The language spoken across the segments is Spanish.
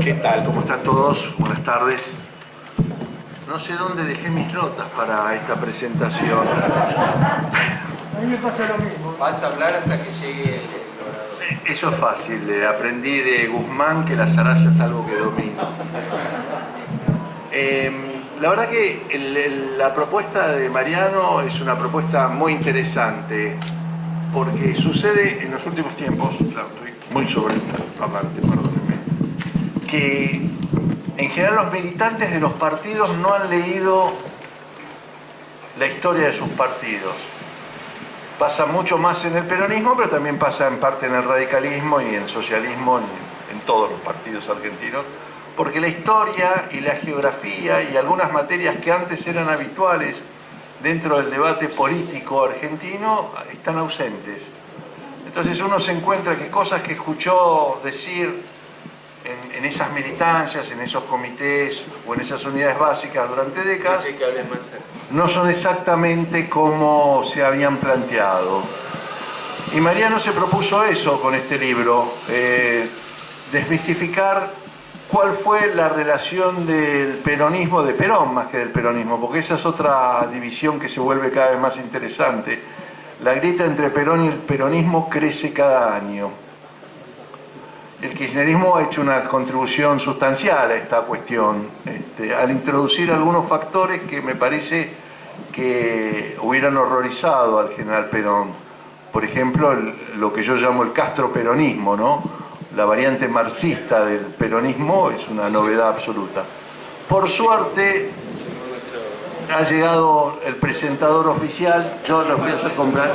¿Qué tal? ¿Cómo están todos? Buenas tardes. No sé dónde dejé mis notas para esta presentación. A mí me pasa lo mismo. Vas a hablar hasta que llegue el orador. Eso es fácil. Aprendí de Guzmán que la zaraza es algo que domino. La verdad que la propuesta de Mariano es una propuesta muy interesante porque sucede en los últimos tiempos, claro, estoy muy sobrehablante, perdónenme, que en general los militantes de los partidos no han leído la historia de sus partidos. Pasa mucho más en el peronismo, pero también pasa en parte en el radicalismo y en el socialismo, en todos los partidos argentinos, porque la historia y la geografía y algunas materias que antes eran habituales dentro del debate político argentino están ausentes. Entonces uno se encuentra que cosas que escuchó decir en esas militancias, en esos comités o en esas unidades básicas durante décadas, no son exactamente como se habían planteado. Y Mariano se propuso eso con este libro, desmistificar cuál fue la relación del peronismo, de Perón más que del peronismo, porque esa es otra división que se vuelve cada vez más interesante. La grieta entre Perón y el peronismo crece cada año. El kirchnerismo ha hecho una contribución sustancial a esta cuestión, al introducir algunos factores que me parece que hubieran horrorizado al general Perón. Por ejemplo, lo que yo llamo el castroperonismo, ¿no? La variante marxista del peronismo es una novedad absoluta. Por suerte, ha llegado el presentador oficial, yo lo voy a hacer comprar,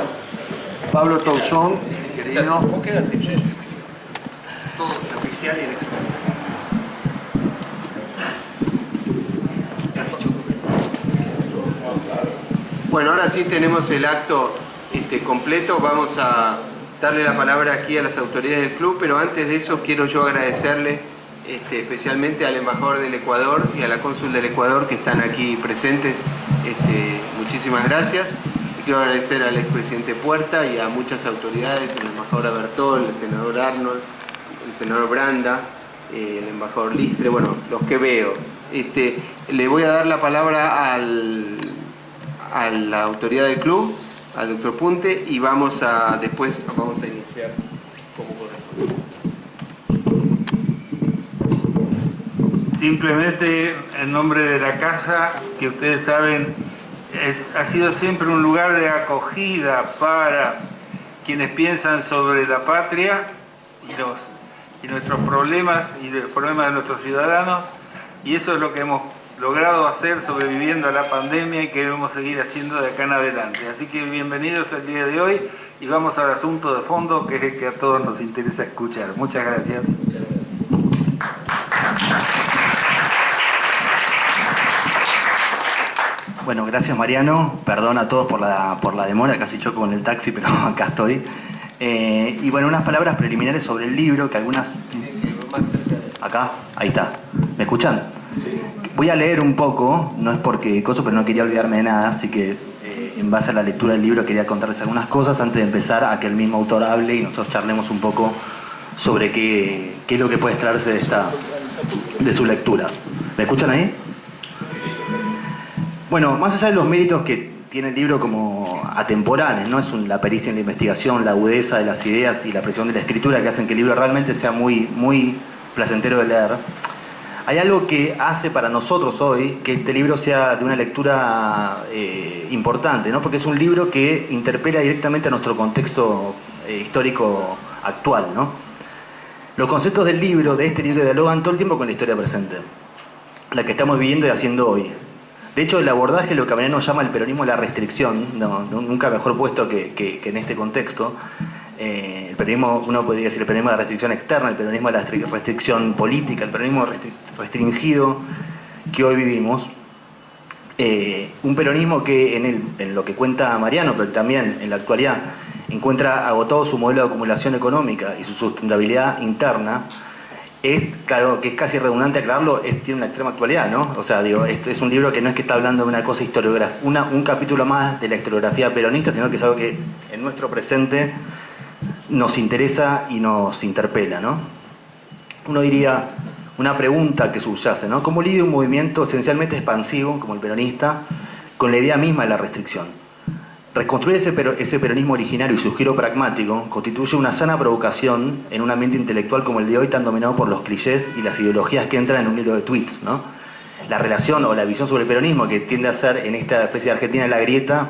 Pablo Tousón, querido. Todos, oficial y el expreso. Bueno, ahora sí tenemos el acto completo. Vamos a darle la palabra aquí a las autoridades del club, pero antes de eso quiero yo agradecerle especialmente al embajador del Ecuador y a la cónsul del Ecuador que están aquí presentes. Muchísimas gracias. Y quiero agradecer al expresidente Puerta y a muchas autoridades, el embajador Abertol, el senador Arnold, el senador Branda, el embajador Listre, bueno, los que veo. Le voy a dar la palabra a la autoridad del club, al doctor Punte, y después vamos a iniciar como corresponde. Simplemente en nombre de la casa, que ustedes saben, ha sido siempre un lugar de acogida para quienes piensan sobre la patria y nuestros problemas y los problemas de nuestros ciudadanos, y eso es lo que hemos logrado hacer sobreviviendo a la pandemia y que debemos seguir haciendo de acá en adelante. Así que bienvenidos al día de hoy y vamos al asunto de fondo, que es el que a todos nos interesa escuchar. Muchas gracias. Bueno, gracias Mariano, perdón a todos por la demora, casi choco con el taxi, pero acá estoy. Y bueno, unas palabras preliminares sobre el libro, que algunas... Acá, ahí está. ¿Me escuchan? Sí. Voy a leer un poco, no es porque pero no quería olvidarme de nada, así que en base a la lectura del libro quería contarles algunas cosas antes de empezar a que el mismo autor hable y nosotros charlemos un poco sobre qué es lo que puede extraerse de su lectura. ¿Me escuchan ahí? Bueno, más allá de los méritos que tiene el libro como atemporales, ¿no? Es la pericia en la investigación, la agudeza de las ideas y la presión de la escritura que hacen que el libro realmente sea muy, muy placentero de leer. Hay algo que hace para nosotros hoy que este libro sea de una lectura importante, ¿no? Porque es un libro que interpela directamente a nuestro contexto histórico actual, ¿no? Los conceptos del libro, de este libro, dialogan todo el tiempo con la historia presente, la que estamos viviendo y haciendo hoy. De hecho, el abordaje de lo que Mariano llama el peronismo de la restricción, nunca mejor puesto que en este contexto. El peronismo, uno podría decir el peronismo de la restricción externa, el peronismo de la restricción política, el peronismo restringido que hoy vivimos. Un peronismo que en lo que cuenta Mariano, pero también en la actualidad, encuentra agotado su modelo de acumulación económica y su sustentabilidad interna. Claro, que es casi redundante aclararlo, tiene una extrema actualidad, ¿no? O sea, digo, es un libro que no es que está hablando de una cosa historiográfica, un capítulo más de la historiografía peronista, sino que es algo que en nuestro presente nos interesa y nos interpela, ¿no? Uno diría, una pregunta que subyace, ¿no? ¿Cómo lidia un movimiento esencialmente expansivo, como el peronista, con la idea misma de la restricción? Reconstruir ese peronismo originario y su giro pragmático constituye una sana provocación en un ambiente intelectual como el de hoy, tan dominado por los clichés y las ideologías que entran en un hilo de tweets, ¿no? La relación o la visión sobre el peronismo, que tiende a ser en esta especie de Argentina de la grieta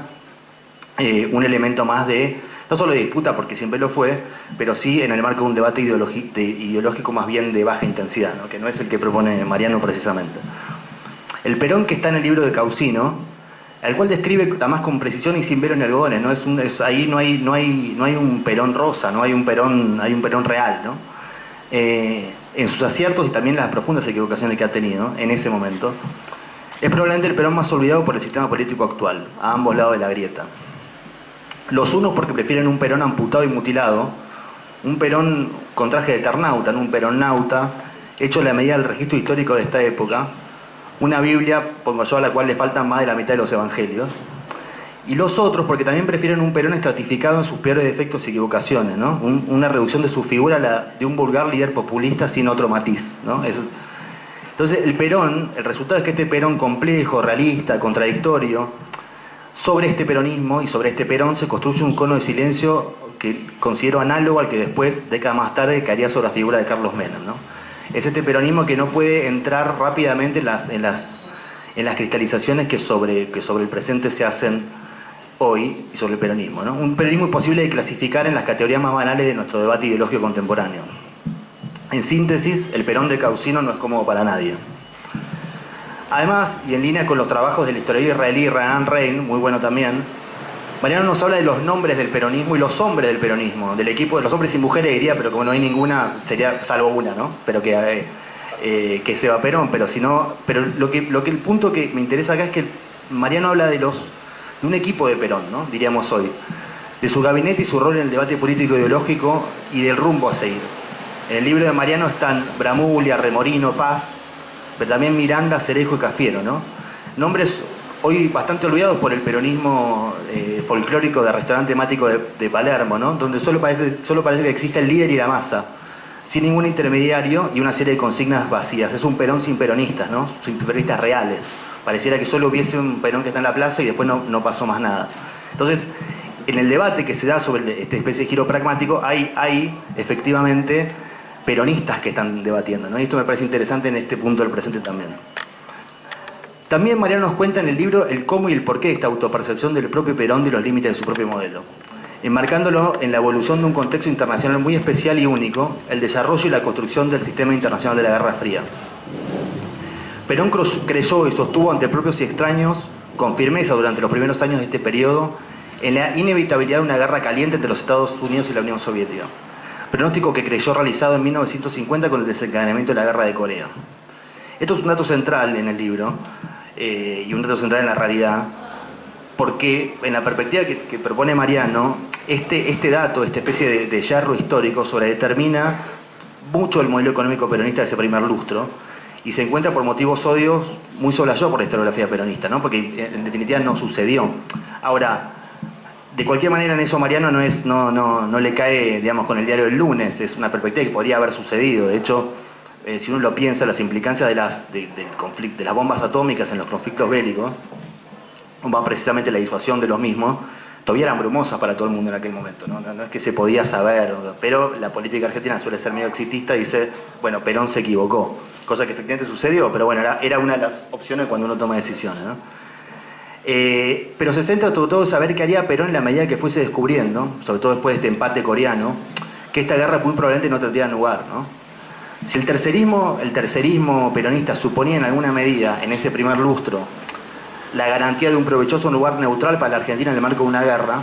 un elemento más de, no solo de disputa, porque siempre lo fue, pero sí en el marco de un debate ideológico más bien de baja intensidad, ¿no? Que no es el que propone Mariano precisamente. El Perón que está en el libro de Causino, al cual describe además con precisión y sin velo ni algodones, ¿no? Ahí no hay un Perón rosa, no hay un Perón real, ¿no? En sus aciertos y también las profundas equivocaciones que ha tenido en ese momento, es probablemente el Perón más olvidado por el sistema político actual, a ambos lados de la grieta. Los unos porque prefieren un Perón amputado y mutilado, un Perón con traje de eternauta, ¿no? Un Perón nauta, hecho a la medida del registro histórico de esta época, una Biblia, pongo yo, a la cual le faltan más de la mitad de los evangelios. Y los otros porque también prefieren un Perón estratificado en sus peores defectos y equivocaciones, ¿no? Una reducción de su figura a la de un vulgar líder populista sin otro matiz, ¿no? Entonces el Perón, el resultado es que este Perón complejo, realista, contradictorio, sobre este peronismo y sobre este Perón se construye un cono de silencio que considero análogo al que después, décadas más tarde, caería sobre la figura de Carlos Menem, ¿no? Es este peronismo que no puede entrar rápidamente en las cristalizaciones que sobre el presente se hacen hoy y sobre el peronismo, ¿no? Un peronismo imposible de clasificar en las categorías más banales de nuestro debate ideológico contemporáneo. En síntesis, el Perón de Causino no es cómodo para nadie. Además, y en línea con los trabajos del historiador israelí Renan Rein, muy bueno también, Mariano nos habla de los nombres del peronismo y los hombres del peronismo, del equipo de los hombres y mujeres diría, pero como no hay ninguna, sería salvo una, ¿no? Pero que se va Perón, pero si no, pero el punto que me interesa acá es que Mariano habla de un equipo de Perón, ¿no? Diríamos hoy, de su gabinete y su rol en el debate político ideológico y del rumbo a seguir. En el libro de Mariano están Bramuglia, Remorino, Paz, pero también Miranda, Cerejo y Cafiero, ¿no? Nombres hoy bastante olvidados por el peronismo folclórico de restaurante temático de Palermo, ¿no? Donde solo parece que existe el líder y la masa, sin ningún intermediario y una serie de consignas vacías. Es un Perón sin peronistas, ¿no? Sin peronistas reales. Pareciera que solo hubiese un Perón que está en la plaza y después no pasó más nada. Entonces, en el debate que se da sobre esta especie de giro pragmático, hay efectivamente peronistas que están debatiendo, ¿no? Y esto me parece interesante en este punto del presente también. También Mariano nos cuenta en el libro el cómo y el porqué de esta autopercepción del propio Perón de los límites de su propio modelo, enmarcándolo en la evolución de un contexto internacional muy especial y único, el desarrollo y la construcción del sistema internacional de la Guerra Fría. Perón creyó y sostuvo ante propios y extraños, con firmeza durante los primeros años de este periodo, en la inevitabilidad de una guerra caliente entre los Estados Unidos y la Unión Soviética, pronóstico que creyó realizado en 1950 con el desencadenamiento de la Guerra de Corea. Esto es un dato central en el libro, y un dato central en la realidad, porque en la perspectiva que propone Mariano, este dato, esta especie de hierro histórico, sobredetermina mucho el modelo económico peronista de ese primer lustro, y se encuentra por motivos odios muy soslayados por la historiografía peronista, ¿no? Porque en definitiva no sucedió. Ahora, de cualquier manera en eso Mariano no le cae, digamos, con el diario del lunes, es una perspectiva que podría haber sucedido. De hecho, si uno lo piensa, las implicancias de las bombas atómicas en los conflictos bélicos, van precisamente la disuasión de los mismos, todavía eran brumosas para todo el mundo en aquel momento, ¿no? No es que se podía saber, pero la política argentina suele ser medio exitista y dice, bueno, Perón se equivocó, cosa que efectivamente sucedió, pero bueno, era una de las opciones cuando uno toma decisiones, ¿no? Pero se centra sobre todo en saber qué haría Perón en la medida que fuese descubriendo, sobre todo después de este empate coreano, que esta guerra muy probablemente no tendría lugar, ¿no? Si el tercerismo peronista suponía en alguna medida, en ese primer lustro, la garantía de un provechoso lugar neutral para la Argentina en el marco de una guerra,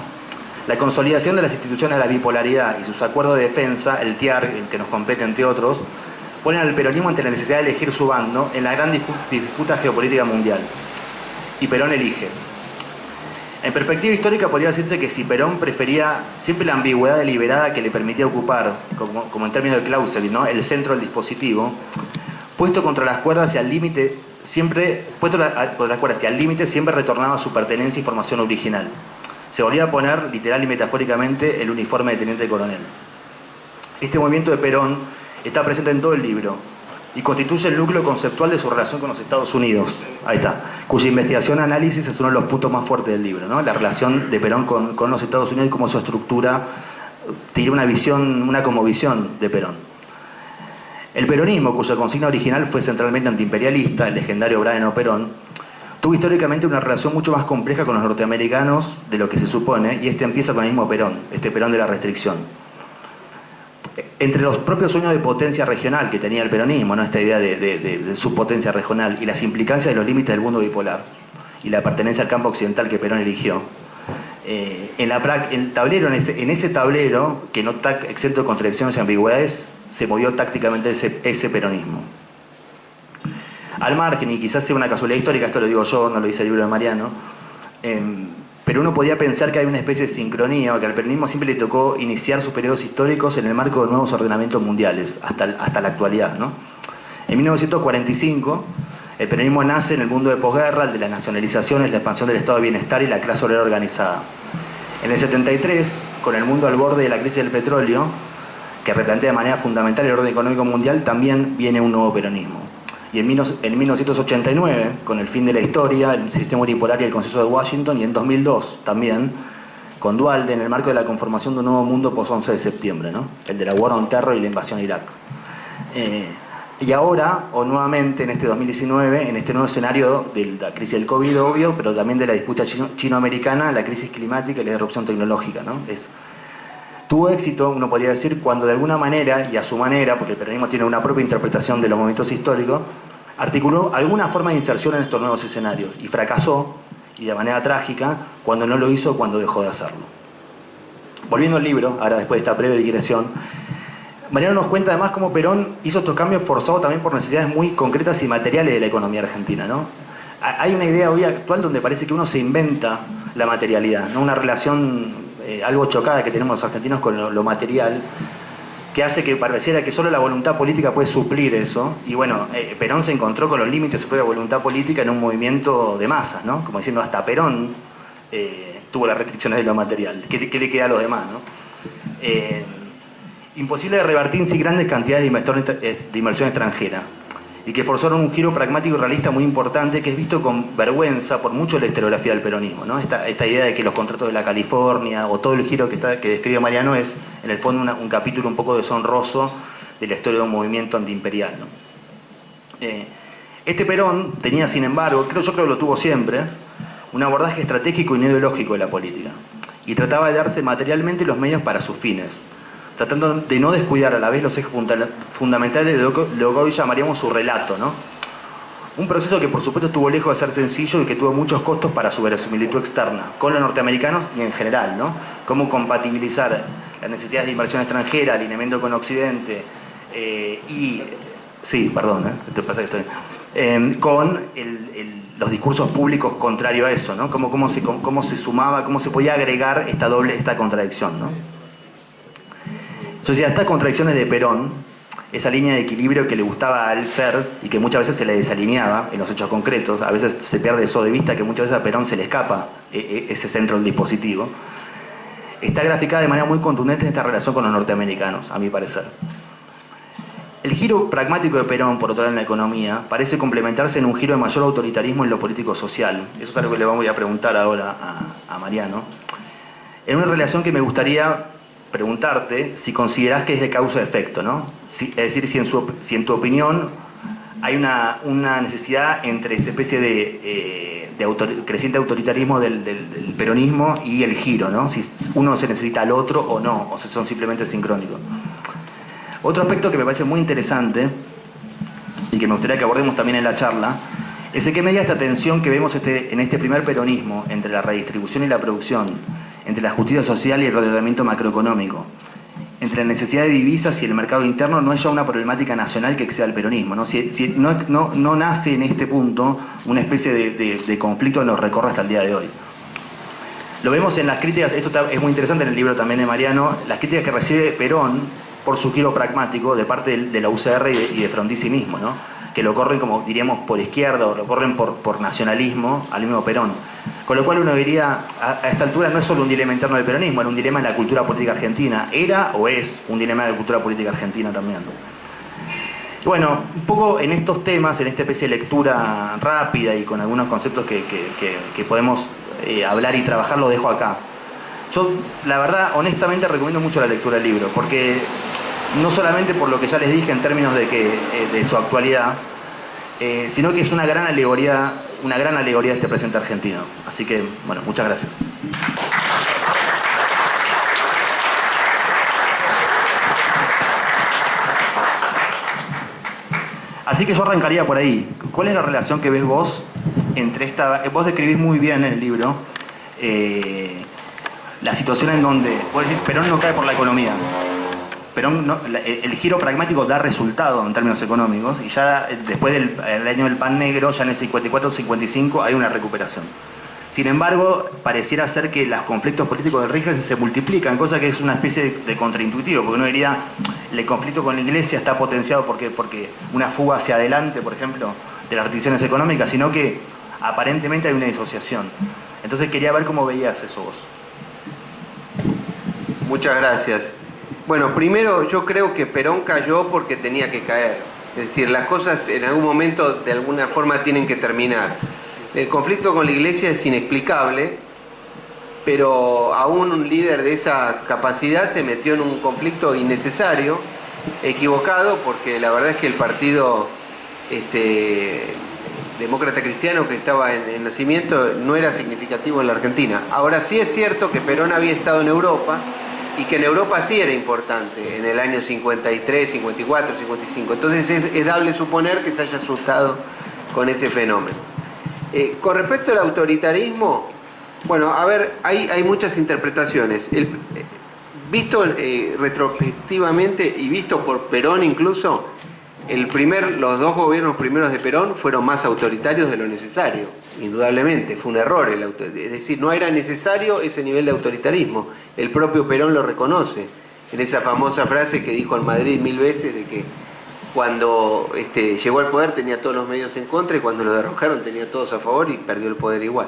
la consolidación de las instituciones de la bipolaridad y sus acuerdos de defensa, el TIAR, el que nos compete entre otros, ponen al peronismo ante la necesidad de elegir su bando en la gran disputa geopolítica mundial. Y Perón elige. En perspectiva histórica podría decirse que si Perón prefería siempre la ambigüedad deliberada que le permitía ocupar, como en términos de Clausewitz, ¿no?, el centro del dispositivo, puesto contra las cuerdas y al límite, siempre retornaba a su pertenencia y formación original. Se volvía a poner, literal y metafóricamente, el uniforme de teniente coronel. Este movimiento de Perón está presente en todo el libro, y constituye el núcleo conceptual de su relación con los Estados Unidos. Ahí está. Cuya investigación, análisis es uno de los puntos más fuertes del libro, ¿no? La relación de Perón con los Estados Unidos y cómo su estructura tiene una visión, una cosmovisión de Perón. El peronismo, cuya consigna original fue centralmente antiimperialista, el legendario Brian Perón, tuvo históricamente una relación mucho más compleja con los norteamericanos de lo que se supone, y este empieza con el mismo Perón, este Perón de la restricción. Entre los propios sueños de potencia regional que tenía el peronismo, ¿no? Esta idea de subpotencia regional y las implicancias de los límites del mundo bipolar y la pertenencia al campo occidental que Perón eligió, el tablero, en ese tablero, que no está exento de contradicciones y ambigüedades, se movió tácticamente ese peronismo. Al margen, y quizás sea una casualidad histórica, esto lo digo yo, no lo dice el libro de Mariano, pero uno podía pensar que hay una especie de sincronía, o que al peronismo siempre le tocó iniciar sus periodos históricos en el marco de nuevos ordenamientos mundiales, hasta la actualidad, ¿no? En 1945, el peronismo nace en el mundo de posguerra, el de las nacionalizaciones, la expansión del estado de bienestar y la clase obrera organizada. En el 73, con el mundo al borde de la crisis del petróleo, que replantea de manera fundamental el orden económico mundial, también viene un nuevo peronismo. Y en 1989, con el fin de la historia, el sistema unipolar y el consenso de Washington, y en 2002 también, con Duhalde, en el marco de la conformación de un nuevo mundo post-11 de septiembre, ¿no? El de la War on Terror y la invasión a Irak. Y ahora, o nuevamente en este 2019, en este nuevo escenario de la crisis del COVID, obvio, pero también de la disputa chino-americana, la crisis climática y la disrupción tecnológica, ¿no? Tuvo éxito, uno podría decir, cuando de alguna manera, y a su manera, porque el peronismo tiene una propia interpretación de los momentos históricos, articuló alguna forma de inserción en estos nuevos escenarios, y fracasó, y de manera trágica, cuando no lo hizo, cuando dejó de hacerlo. Volviendo al libro, ahora después de esta breve digresión, Mariano nos cuenta además cómo Perón hizo estos cambios forzados también por necesidades muy concretas y materiales de la economía argentina, ¿no? Hay una idea hoy actual donde parece que uno se inventa la materialidad, ¿no? Una relación algo chocada que tenemos los argentinos con lo material, que hace que pareciera que solo la voluntad política puede suplir eso. Y bueno, Perón se encontró con los límites de su propia voluntad política en un movimiento de masas, ¿no? Como diciendo, hasta Perón tuvo las restricciones de lo material. ¿Qué le queda a los demás, no? Imposible de revertir sin grandes cantidades de inversión extranjera, y que forzaron un giro pragmático y realista muy importante, que es visto con vergüenza por mucho de la historiografía del peronismo, ¿no? Esta idea de que los contratos de la California o todo el giro que describe Mariano es en el fondo un capítulo un poco deshonroso de la historia de un movimiento antiimperial, ¿no? Este Perón tenía, sin embargo, yo creo que lo tuvo siempre, un abordaje estratégico y no ideológico de la política, y trataba de darse materialmente los medios para sus fines, tratando de no descuidar a la vez los ejes fundamentales de lo que hoy llamaríamos su relato, ¿no? Un proceso que por supuesto estuvo lejos de ser sencillo y que tuvo muchos costos para su verosimilitud externa, con los norteamericanos y en general, ¿no? Cómo compatibilizar las necesidades de inversión extranjera, alineamiento con Occidente, con los discursos públicos contrarios a eso, ¿no? Cómo se sumaba, cómo se podía agregar esta contradicción, ¿no? Yo decía, estas contradicciones de Perón, esa línea de equilibrio que le gustaba al ser y que muchas veces se le desalineaba en los hechos concretos, a veces se pierde eso de vista, que muchas veces a Perón se le escapa ese centro del dispositivo, está graficada de manera muy contundente en esta relación con los norteamericanos, a mi parecer. El giro pragmático de Perón, por otro lado en la economía, parece complementarse en un giro de mayor autoritarismo en lo político-social. Eso es algo que le vamos a preguntar ahora a Mariano. En una relación que me gustaría preguntarte si considerás que es de causa-efecto, ¿no? Es decir, si en tu opinión hay una necesidad entre esta especie de creciente autoritarismo del peronismo y el giro, ¿no? Si uno se necesita al otro o no, o si son simplemente sincrónicos. Otro aspecto que me parece muy interesante y que me gustaría que abordemos también en la charla es en qué medida esta tensión que vemos en este primer peronismo entre la redistribución y la producción, entre la justicia social y el ordenamiento macroeconómico, entre la necesidad de divisas y el mercado interno, no es ya una problemática nacional que exceda al peronismo, ¿no? No nace en este punto una especie de conflicto que nos recorre hasta el día de hoy. Lo vemos en las críticas, esto es muy interesante en el libro también de Mariano, las críticas que recibe Perón por su giro pragmático de parte de la UCR y de Frondizi mismo, ¿no? Que lo corren, como diríamos, por izquierda o lo corren por nacionalismo al mismo Perón. Con lo cual uno diría, a esta altura no es solo un dilema interno del peronismo, era un dilema de la cultura política argentina. Era o es un dilema de la cultura política argentina también. Bueno, un poco en estos temas, en esta especie de lectura rápida y con algunos conceptos que podemos hablar y trabajar, lo dejo acá. Yo, la verdad, honestamente recomiendo mucho la lectura del libro, porque no solamente por lo que ya les dije en términos de su actualidad, sino que es una gran alegoría de este presente argentino. Así que, bueno, muchas gracias. Así que yo arrancaría por ahí. ¿Cuál es la relación que ves vos entre esta... Vos describís muy bien en el libro la situación en donde, vos decís, Perón no cae por la economía. Perón el giro pragmático da resultado en términos económicos y ya después del año del pan negro, ya en el 54-55, hay una recuperación. Sin embargo, pareciera ser que los conflictos políticos del régimen se multiplican, cosa que es una especie de contraintuitivo, porque uno diría, el conflicto con la Iglesia está potenciado porque una fuga hacia adelante, por ejemplo, de las restricciones económicas, sino que aparentemente hay una disociación. Entonces quería ver cómo veías eso vos. Muchas gracias. Bueno, primero yo creo que Perón cayó porque tenía que caer. Es decir, las cosas en algún momento de alguna forma tienen que terminar. El conflicto con la Iglesia es inexplicable, pero aún un líder de esa capacidad se metió en un conflicto innecesario, equivocado, porque la verdad es que el partido demócrata cristiano que estaba en nacimiento no era significativo en la Argentina. Ahora sí es cierto que Perón había estado en Europa y que en Europa sí era importante, en el año 53, 54, 55. Entonces es dable suponer que se haya asustado con ese fenómeno. Con respecto al autoritarismo, bueno, a ver, hay muchas interpretaciones. Visto retrospectivamente y visto por Perón incluso, los dos gobiernos primeros de Perón fueron más autoritarios de lo necesario, indudablemente. Fue un error, es decir, no era necesario ese nivel de autoritarismo. El propio Perón lo reconoce en esa famosa frase que dijo en Madrid 1000 veces de que cuando llegó al poder tenía todos los medios en contra y cuando lo derrocaron tenía todos a favor y perdió el poder igual.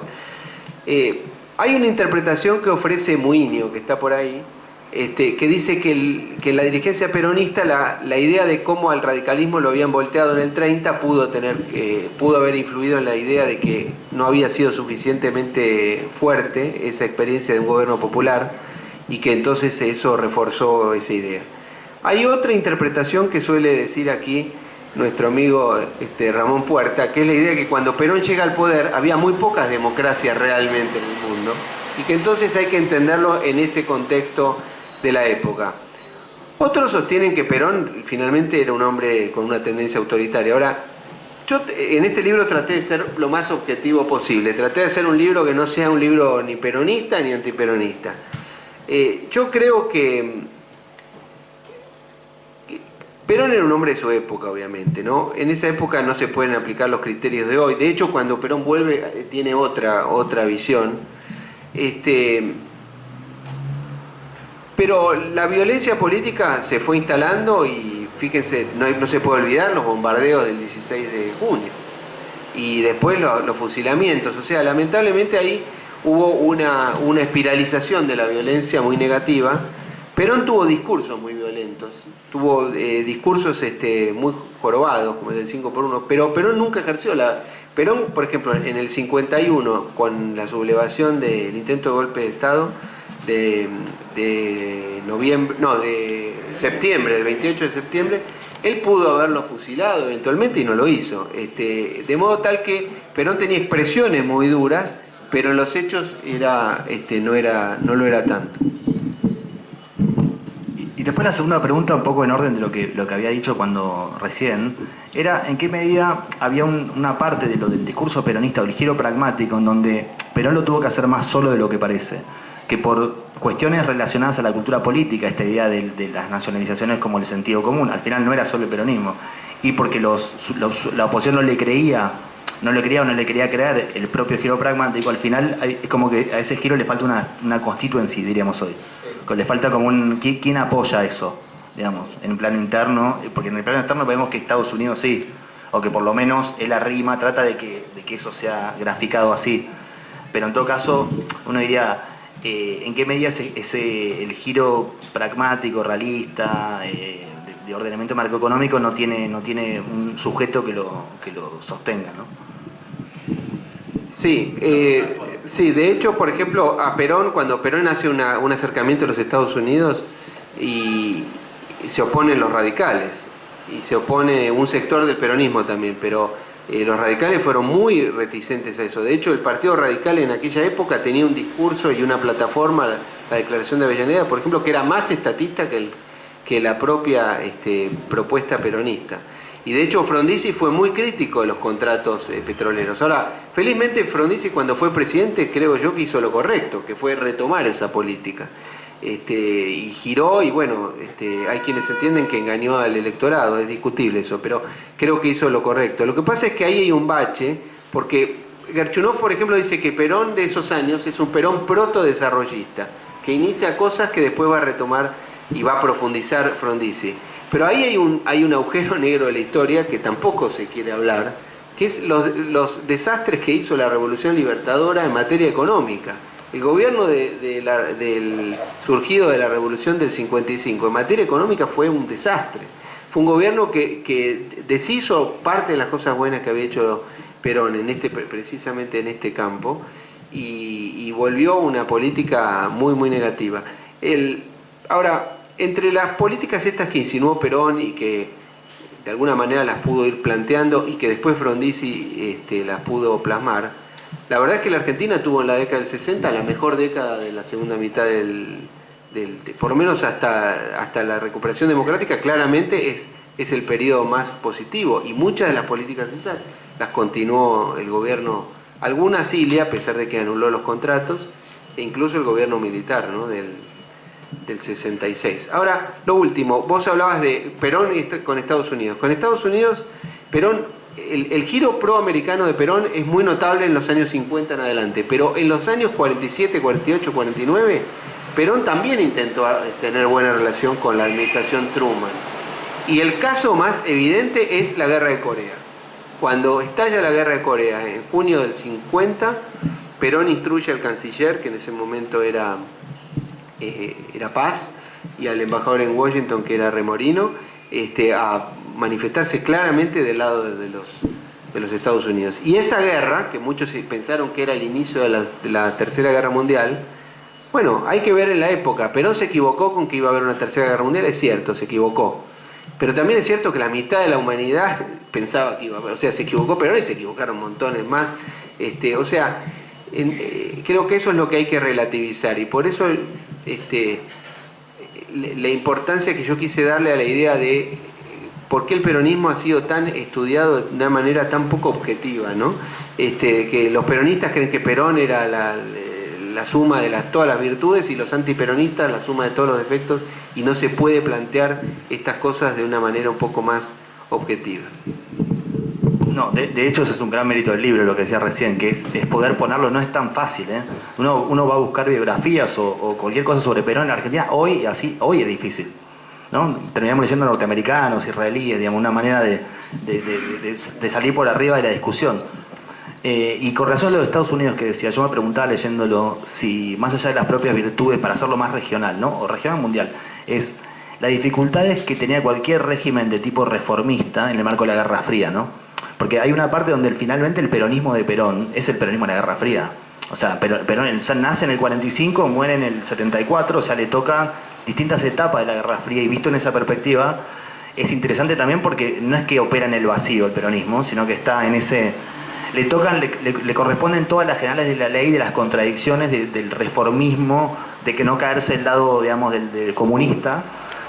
Hay una interpretación que ofrece Muinio, que está por ahí, que dice que la dirigencia peronista, la idea de cómo al radicalismo lo habían volteado en el 30 pudo haber influido en la idea de que no había sido suficientemente fuerte esa experiencia de un gobierno popular y que entonces eso reforzó esa idea. Hay otra interpretación que suele decir aquí nuestro amigo Ramón Puerta, que es la idea de que cuando Perón llega al poder había muy pocas democracias realmente en el mundo y que entonces hay que entenderlo en ese contexto de la época. Otros sostienen que Perón finalmente era un hombre con una tendencia autoritaria. Ahora, yo en este libro traté de ser lo más objetivo posible, traté de hacer un libro que no sea un libro ni peronista ni antiperonista. Yo creo que Perón era un hombre de su época, obviamente, ¿no? En esa época no se pueden aplicar los criterios de hoy. De hecho, cuando Perón vuelve, tiene otra visión. Pero la violencia política se fue instalando y fíjense, no se puede olvidar los bombardeos del 16 de junio y después los fusilamientos. O sea, lamentablemente ahí hubo una espiralización de la violencia muy negativa. Perón tuvo discursos muy violentos, tuvo discursos muy jorobados, como el del 5x1, pero Perón nunca ejerció Perón, por ejemplo, en el 51, con la sublevación del intento de golpe de Estado de septiembre, del 28 de septiembre, él pudo haberlo fusilado eventualmente y no lo hizo. De modo tal que Perón tenía expresiones muy duras, pero en los hechos no lo era tanto. Y después la segunda pregunta, un poco en orden de lo que había dicho cuando recién, era en qué medida había una parte de lo del discurso peronista o el giro pragmático en donde Perón lo tuvo que hacer más solo de lo que parece, que por cuestiones relacionadas a la cultura política, esta idea de las nacionalizaciones como el sentido común, al final no era solo el peronismo, y porque la oposición no le quería o no le quería creer el propio giro pragmático, al final es como que a ese giro le falta una constituency, diríamos hoy. Sí. Le falta como ¿quién apoya eso? Digamos, en un plano interno, porque en el plano externo vemos que Estados Unidos sí, o que por lo menos él arrima, trata de que eso sea graficado así. Pero en todo caso, uno diría, ¿en qué medida el giro pragmático, realista, de ordenamiento macroeconómico no tiene un sujeto que lo sostenga, ¿no? Sí, sí, de hecho, por ejemplo, a Perón, cuando Perón hace un acercamiento a los Estados Unidos y se oponen los radicales, y se opone un sector del peronismo también, pero los radicales fueron muy reticentes a eso. De hecho, el Partido Radical en aquella época tenía un discurso y una plataforma, la Declaración de Avellaneda, por ejemplo, que era más estatista que la propia propuesta peronista. Y de hecho Frondizi fue muy crítico de los contratos petroleros. Ahora, felizmente Frondizi cuando fue presidente creo yo que hizo lo correcto, que fue retomar esa política. Y giró y bueno, hay quienes entienden que engañó al electorado, es discutible eso, pero creo que hizo lo correcto. Lo que pasa es que ahí hay un bache, porque Gerchunov, por ejemplo, dice que Perón de esos años es un Perón protodesarrollista, que inicia cosas que después va a retomar y va a profundizar Frondizi. Pero ahí hay un agujero negro de la historia que tampoco se quiere hablar, que es los desastres que hizo la Revolución Libertadora en materia económica. El gobierno del surgido de la Revolución del 55 en materia económica fue un desastre. Fue un gobierno que deshizo parte de las cosas buenas que había hecho Perón precisamente en este campo y volvió una política muy, muy negativa. Ahora, entre las políticas estas que insinuó Perón y que de alguna manera las pudo ir planteando y que después Frondizi las pudo plasmar, la verdad es que la Argentina tuvo en la década del 60 la mejor década de la segunda mitad por lo menos hasta la recuperación democrática, claramente es el periodo más positivo y muchas de las políticas esas las continuó el gobierno, algunas sí, a pesar de que anuló los contratos, e incluso el gobierno militar, ¿no? del 66. Ahora, lo último, vos hablabas de Perón con Estados Unidos. Con Estados Unidos, Perón, el giro proamericano de Perón es muy notable en los años 50 en adelante, pero en los años 47, 48, 49, Perón también intentó tener buena relación con la administración Truman. Y el caso más evidente es la Guerra de Corea. Cuando estalla la Guerra de Corea, en junio del 50, Perón instruye al canciller, que en ese momento era Paz, y al embajador en Washington, que era Remorino, a manifestarse claramente del lado de los Estados Unidos. Y esa guerra, que muchos pensaron que era el inicio de la Tercera Guerra Mundial, bueno, hay que ver en la época. Perón se equivocó con que iba a haber una Tercera Guerra Mundial, es cierto, se equivocó. Pero también es cierto que la mitad de la humanidad pensaba que iba a haber, o sea, se equivocó Perón y se equivocaron montones más. Creo que eso es lo que hay que relativizar y por eso la importancia que yo quise darle a la idea de por qué el peronismo ha sido tan estudiado de una manera tan poco objetiva, ¿no? Que los peronistas creen que Perón era la suma de todas las virtudes y los antiperonistas la suma de todos los defectos y no se puede plantear estas cosas de una manera un poco más objetiva. No, de hecho ese es un gran mérito del libro, lo que decía recién, que es poder ponerlo, no es tan fácil, ¿eh? Uno va a buscar biografías o cualquier cosa sobre Perón en Argentina, hoy es difícil, ¿no? Terminamos leyendo norteamericanos, israelíes, digamos, una manera de salir por arriba de la discusión. Y con relación a lo de Estados Unidos que decía, yo me preguntaba leyéndolo si más allá de las propias virtudes para hacerlo más regional, ¿no? O regional mundial, es las dificultades que tenía cualquier régimen de tipo reformista en el marco de la Guerra Fría, ¿no? Porque hay una parte donde finalmente el peronismo de Perón es el peronismo de la Guerra Fría. O sea, Perón nace en el 45, muere en el 74, o sea, le tocan distintas etapas de la Guerra Fría y visto en esa perspectiva es interesante también porque no es que opera en el vacío el peronismo, sino que está en ese... Le corresponden todas las generales de la ley de las contradicciones del reformismo, de que no caerse del lado, digamos, del comunista,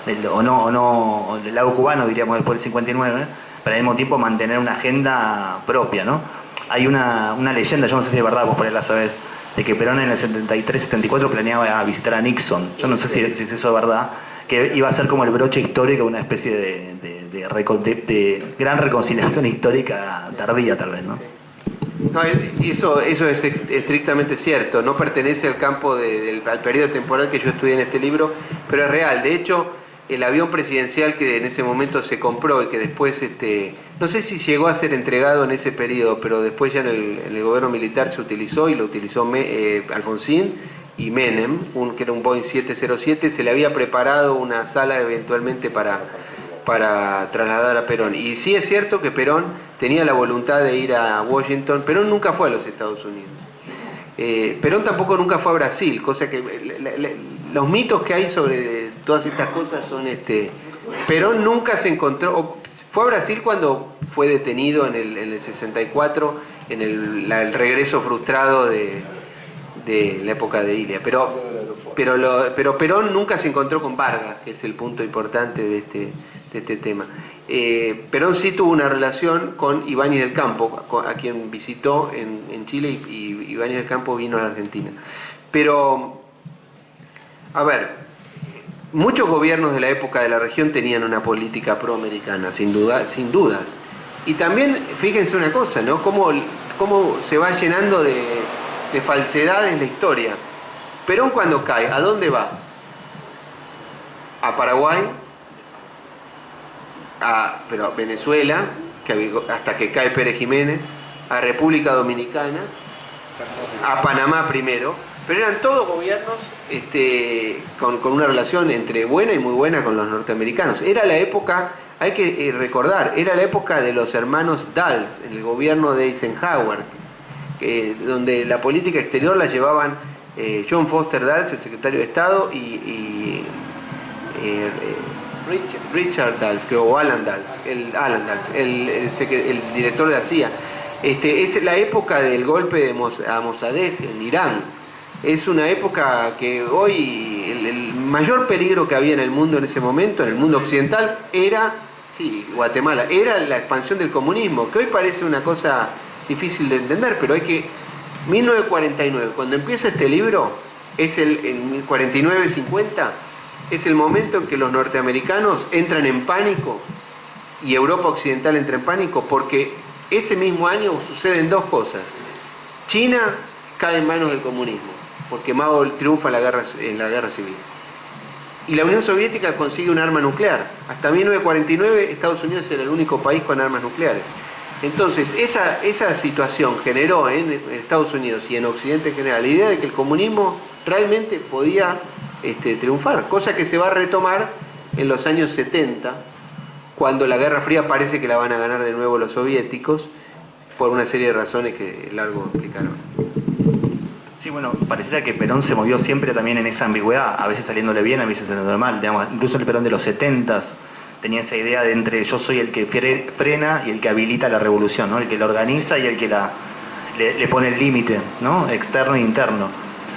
o del lado cubano, diríamos, después del 59, pero al mismo tiempo mantener una agenda propia, ¿no? Hay una leyenda, yo no sé si es verdad, vos por ahí la sabés, de que Perón en el 73-74 planeaba visitar a Nixon. Yo no sé si eso es verdad, que iba a ser como el broche histórico, una especie de gran reconciliación histórica tardía, tal vez, ¿no? No, eso es estrictamente cierto, no pertenece al campo al periodo temporal que yo estudié en este libro, pero es real. De hecho, el avión presidencial que en ese momento se compró y que después, no sé si llegó a ser entregado en ese periodo, pero después ya en el gobierno militar se utilizó y lo utilizó Alfonsín y Menem, que era un Boeing 707, se le había preparado una sala eventualmente para para trasladar a Perón. Y sí es cierto que Perón tenía la voluntad de ir a Washington. Perón nunca fue a los Estados Unidos. Perón tampoco nunca fue a Brasil, cosa que los mitos que hay sobre todas estas cosas son Perón nunca se encontró, fue a Brasil cuando fue detenido en el 64 en el regreso frustrado de la época de Ilia, pero Perón nunca se encontró con Vargas, que es el punto importante de este tema. Perón sí tuvo una relación con Ibáñez del Campo, a quien visitó en Chile, y Ibáñez del Campo vino a la Argentina. Pero, a ver, muchos gobiernos de la época de la región tenían una política proamericana, sin dudas. Y también, fíjense una cosa, ¿no? Cómo se va llenando de falsedades la historia. Perón cuando cae, ¿a dónde va? A Paraguay, pero a Venezuela, hasta que cae Pérez Jiménez, a República Dominicana, a Panamá primero, pero eran todos gobiernos con una relación entre buena y muy buena con los norteamericanos. Era la época, hay que recordar, era la época de los hermanos Dulles, en el gobierno de Eisenhower, donde la política exterior la llevaban John Foster Dulles, el secretario de Estado, y Richard Dulles, creo, o Alan Dulles, el director de la CIA. Es la época del golpe a Mossadegh en Irán. Es una época que hoy el mayor peligro que había en el mundo en ese momento, en el mundo occidental, era, Guatemala, era la expansión del comunismo, que hoy parece una cosa difícil de entender, pero 1949, cuando empieza este libro, en 49-50, es el momento en que los norteamericanos entran en pánico y Europa Occidental entra en pánico, porque ese mismo año suceden dos cosas. China cae en manos del comunismo, porque Mao triunfa en la guerra civil. Y la Unión Soviética consigue un arma nuclear. Hasta 1949 Estados Unidos era el único país con armas nucleares. Entonces, esa situación generó en Estados Unidos y en Occidente en general la idea de que el comunismo realmente podía triunfar, cosa que se va a retomar en los años 70, cuando la Guerra Fría parece que la van a ganar de nuevo los soviéticos, por una serie de razones que largo explicaron. Sí, bueno, pareciera que Perón se movió siempre también en esa ambigüedad, a veces saliéndole bien, a veces saliéndole mal. Digamos, incluso el Perón de los 70s tenía esa idea de entre yo soy el que frena y el que habilita la revolución, ¿no? El que la organiza y el que le pone el límite, ¿no? Externo e interno.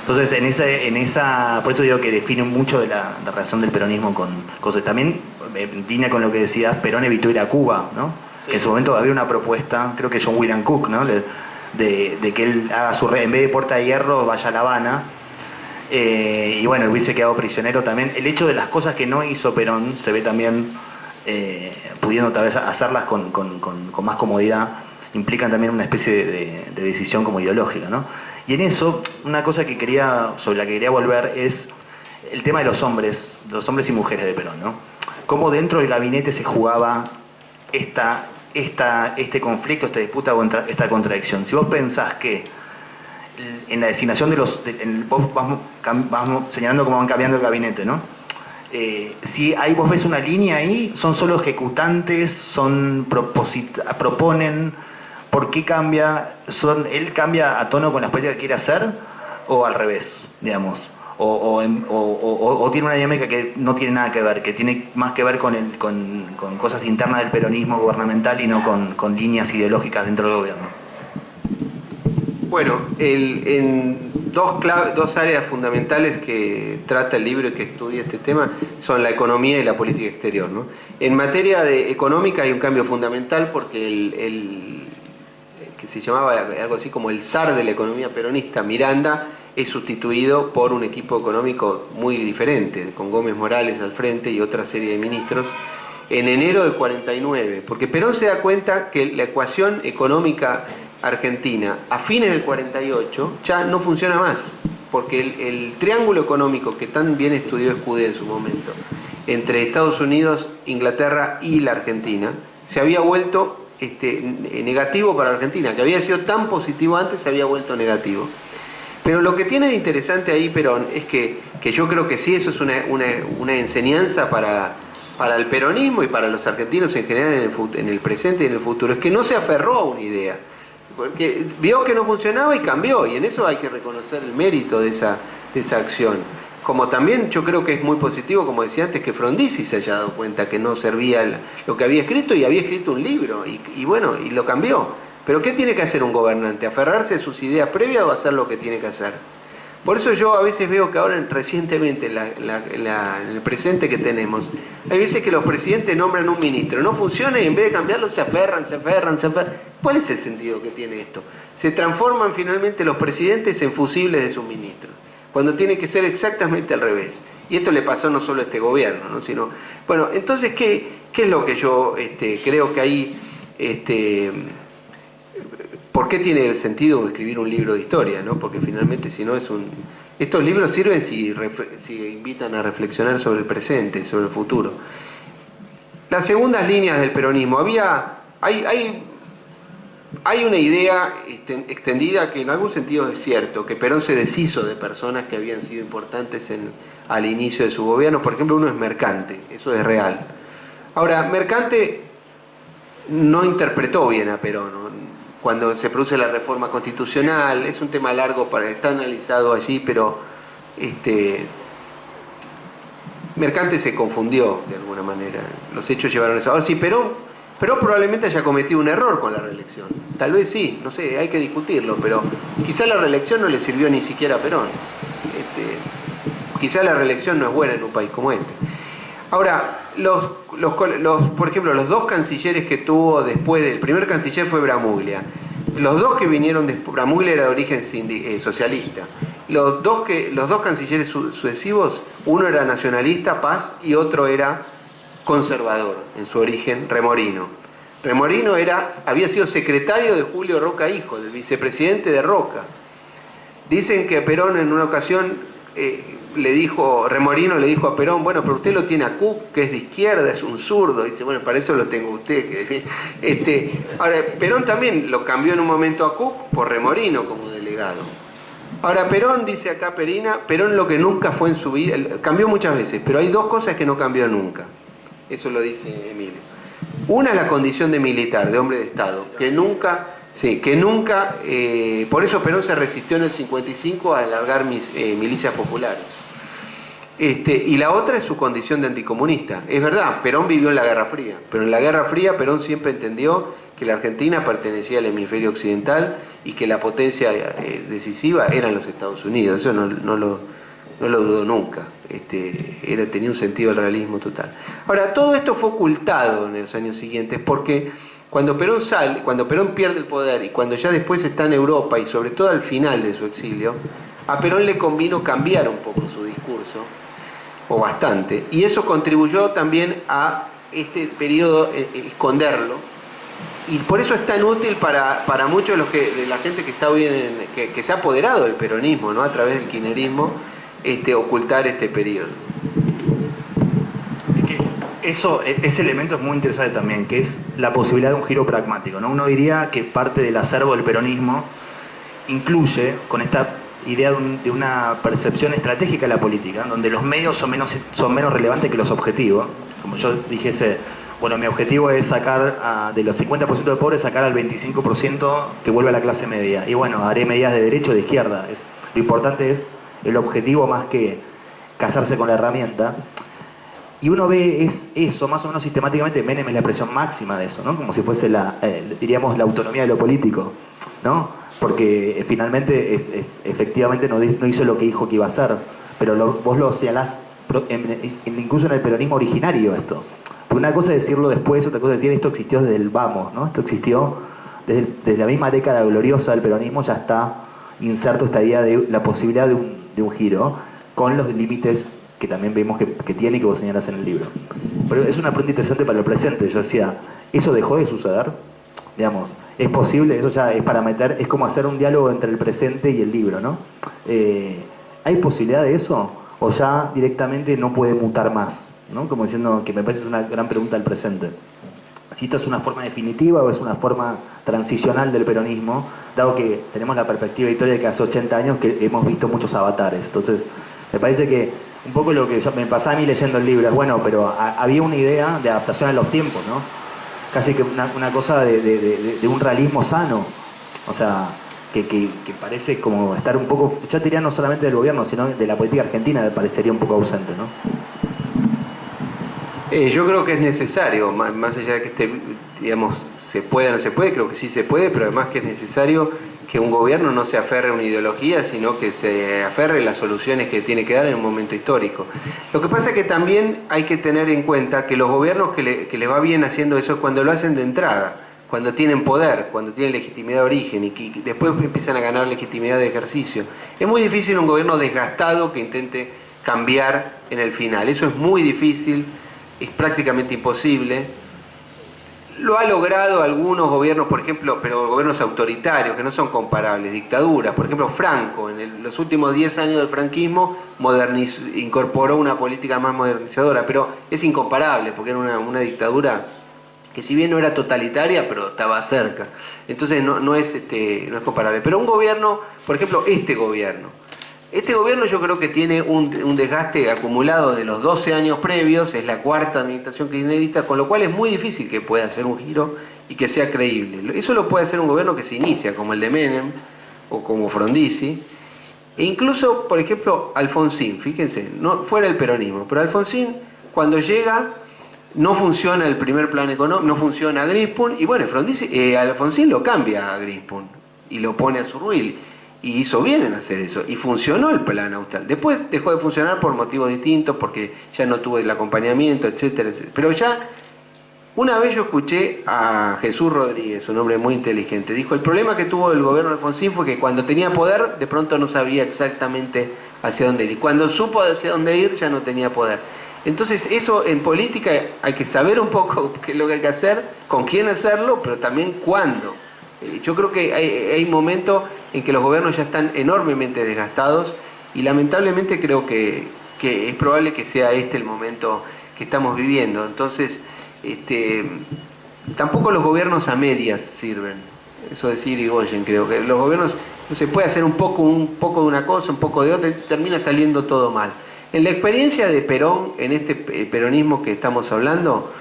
Entonces, en esa por eso digo que define mucho de la relación del peronismo con cosas. También, en línea con lo que decías, Perón evitó ir a Cuba, ¿no? Sí. Que en su momento había una propuesta, creo que John William Cook, ¿no? De que él haga en vez de Puerta de Hierro, vaya a La Habana. Y bueno, hubiese quedado prisionero también. El hecho de las cosas que no hizo Perón se ve también pudiendo tal vez hacerlas con más comodidad, implican también una especie de decisión como ideológica, ¿no? Y en eso, una cosa sobre la que quería volver es el tema de los hombres y mujeres de Perón, ¿no? Cómo dentro del gabinete se jugaba este conflicto, esta disputa, esta contradicción. Si vos pensás que en la designación vamos señalando cómo van cambiando el gabinete, ¿no? Si ahí vos ves una línea ahí, son solo ejecutantes, proponen. ¿Por qué cambia? ¿Él cambia a tono con las políticas que quiere hacer? ¿O al revés, digamos? ¿O tiene una dinámica que no tiene nada que ver, que tiene más que ver con cosas internas del peronismo gubernamental y no con líneas ideológicas dentro del gobierno? Bueno, en dos áreas fundamentales que trata el libro y que estudia este tema son la economía y la política exterior, ¿no? En materia económica hay un cambio fundamental porque que se llamaba algo así como el zar de la economía peronista, Miranda, es sustituido por un equipo económico muy diferente, con Gómez Morales al frente y otra serie de ministros, en enero del 49, porque Perón se da cuenta que la ecuación económica argentina a fines del 48 ya no funciona más, porque el triángulo económico que tan bien estudió Escudé en su momento, entre Estados Unidos, Inglaterra y la Argentina, se había vuelto negativo para la Argentina, que había sido tan positivo antes, se había vuelto negativo. Pero lo que tiene de interesante ahí Perón es que yo creo que sí, eso es una enseñanza para para el peronismo y para los argentinos en general en el presente y en el futuro, es que no se aferró a una idea, porque vio que no funcionaba y cambió, y en eso hay que reconocer el mérito de esa acción. Como también yo creo que es muy positivo, como decía antes, que Frondizi se haya dado cuenta que no servía lo que había escrito, y había escrito un libro, y bueno, y lo cambió. Pero ¿qué tiene que hacer un gobernante? ¿Aferrarse a sus ideas previas o hacer lo que tiene que hacer? Por eso yo a veces veo que ahora, recientemente, en el presente que tenemos, hay veces que los presidentes nombran un ministro, no funciona y en vez de cambiarlo se aferran. ¿Cuál es el sentido que tiene esto? Se transforman finalmente los presidentes en fusibles de sus ministros, cuando tiene que ser exactamente al revés. Y esto le pasó no solo a este gobierno, ¿no? Sino, bueno, entonces, ¿qué es lo que yo creo que ahí... ¿Por qué tiene sentido escribir un libro de historia, ¿no? Porque finalmente, si no, es un... Estos libros sirven si invitan a reflexionar sobre el presente, sobre el futuro. Las segundas líneas del peronismo. Hay una idea extendida que en algún sentido es cierto, que Perón se deshizo de personas que habían sido importantes al inicio de su gobierno. Por ejemplo, uno es Mercante, eso es real. Ahora, Mercante no interpretó bien a Perón, ¿no? Cuando se produce la reforma constitucional, es un tema largo, está analizado allí, pero Mercante se confundió de alguna manera, los hechos llevaron a eso. Ahora sí, Perón probablemente haya cometido un error con la reelección, tal vez sí, no sé, hay que discutirlo, pero quizá la reelección no le sirvió ni siquiera a Perón. Quizá la reelección no es buena en un país como este. Ahora, por ejemplo, los dos cancilleres que tuvo después el primer canciller fue Bramuglia. Los dos que vinieron después, Bramuglia era de origen socialista. Los dos cancilleres sucesivos, uno era nacionalista, Paz, y otro era conservador en su origen, Remorino. Remorino había sido secretario de Julio Roca Hijo, del vicepresidente de Roca. Dicen que Perón en una ocasión Remorino le dijo a Perón, bueno, pero usted lo tiene a Cook, que es de izquierda, es un zurdo. Dice, bueno, para eso lo tengo usted. Ahora, Perón también lo cambió en un momento a Cook por Remorino como delegado. Ahora, Perón, dice acá Perón lo que nunca fue en su vida, cambió muchas veces, pero hay dos cosas que no cambió nunca. Eso lo dice Emilio. Una es la condición de militar, de hombre de Estado, que nunca... Sí, que nunca, por eso Perón se resistió en el 55 a alargar milicias populares. Y la otra es su condición de anticomunista. Es verdad, Perón vivió en la Guerra Fría, pero en la Guerra Fría Perón siempre entendió que la Argentina pertenecía al hemisferio occidental y que la potencia decisiva eran los Estados Unidos. Eso no lo dudó nunca. Tenía un sentido del realismo total. Ahora, todo esto fue ocultado en los años siguientes porque... Cuando Perón pierde el poder y cuando ya después está en Europa y sobre todo al final de su exilio, a Perón le convino cambiar un poco su discurso, o bastante, y eso contribuyó también a este periodo esconderlo, y por eso es tan útil para muchos de la gente que está hoy que se ha apoderado del peronismo, ¿no? A través del kirchnerismo, ocultar este periodo. Ese elemento es muy interesante también, que es la posibilidad de un giro pragmático, ¿no? Uno diría que parte del acervo del peronismo incluye con esta idea de una percepción estratégica de la política, donde los medios son menos relevantes que los objetivos. Como yo dijese, bueno, mi objetivo es sacar de los 50% de pobres, sacar al 25% que vuelve a la clase media. Y bueno, haré medidas de derecha o de izquierda. Lo importante es el objetivo más que casarse con la herramienta. Y uno ve eso más o menos sistemáticamente. Menem es la expresión máxima de eso, ¿no? Como si fuese diríamos, la autonomía de lo político, ¿no? Porque finalmente efectivamente no hizo lo que dijo que iba a hacer, pero vos lo señalás incluso en el peronismo originario esto. Porque una cosa es decirlo después, otra cosa es decir esto existió desde el vamos, ¿no? Esto existió desde la misma década gloriosa del peronismo, ya está inserto esta idea de la posibilidad de un giro, con los límites que también vemos que tiene y que vos señalás en el libro. Pero es una pregunta interesante para el presente. Yo decía, ¿eso dejó de suceder? Digamos, ¿es posible? Eso ya es para meter, es como hacer un diálogo entre el presente y el libro, ¿no? ¿Hay posibilidad de eso? ¿O ya directamente no puede mutar más? ¿No? Como diciendo que me parece una gran pregunta del presente. Si esto es una forma definitiva o es una forma transicional del peronismo, dado que tenemos la perspectiva de historia de que hace 80 años que hemos visto muchos avatares. Entonces, me parece que un poco lo que me pasaba a mí leyendo el libro, es bueno, pero había una idea de adaptación a los tiempos, ¿no? Casi que una cosa de un realismo sano, o sea, que parece como estar un poco, yo diría no solamente del gobierno, sino de la política argentina, me parecería un poco ausente, ¿no? Yo creo que es necesario, más allá de que digamos, se puede o no se puede, creo que sí se puede, pero además que es necesario que un gobierno no se aferre a una ideología, sino que se aferre a las soluciones que tiene que dar en un momento histórico. Lo que pasa es que también hay que tener en cuenta que los gobiernos que le va bien haciendo eso es cuando lo hacen de entrada, cuando tienen poder, cuando tienen legitimidad de origen y que después empiezan a ganar legitimidad de ejercicio. Es muy difícil un gobierno desgastado que intente cambiar en el final. Eso es muy difícil, es prácticamente imposible. Lo ha logrado algunos gobiernos, por ejemplo, pero gobiernos autoritarios que no son comparables, dictaduras. Por ejemplo, Franco, en los últimos 10 años del franquismo, incorporó una política más modernizadora, pero es incomparable porque era una dictadura que si bien no era totalitaria, pero estaba cerca. Entonces no es comparable. Pero un gobierno, por ejemplo, este gobierno yo creo que tiene un desgaste acumulado de los 12 años previos, es la cuarta administración kirchnerista, con lo cual es muy difícil que pueda hacer un giro y que sea creíble. Eso lo puede hacer un gobierno que se inicia, como el de Menem o como Frondizi, e incluso, por ejemplo, Alfonsín, fíjense, no fuera el peronismo, pero Alfonsín, cuando llega, no funciona el primer plan económico, no funciona Grispun, y bueno, Alfonsín lo cambia a Grispun y lo pone a su ruil. Y hizo bien en hacer eso, y funcionó el plan austral. Después dejó de funcionar por motivos distintos, porque ya no tuvo el acompañamiento, etcétera, etcétera. Pero ya, una vez yo escuché a Jesús Rodríguez, un hombre muy inteligente, dijo, el problema que tuvo el gobierno de Alfonsín fue que cuando tenía poder, de pronto no sabía exactamente hacia dónde ir. Y cuando supo hacia dónde ir, ya no tenía poder. Entonces, eso en política hay que saber un poco qué es lo que hay que hacer, con quién hacerlo, pero también cuándo. Yo creo que hay momentos en que los gobiernos ya están enormemente desgastados y lamentablemente creo que es probable que sea este el momento que estamos viviendo. Entonces, tampoco los gobiernos a medias sirven. Eso decía Irigoyen, creo que los gobiernos no se puede hacer un poco de una cosa, un poco de otra y termina saliendo todo mal. En la experiencia de Perón, en este peronismo que estamos hablando,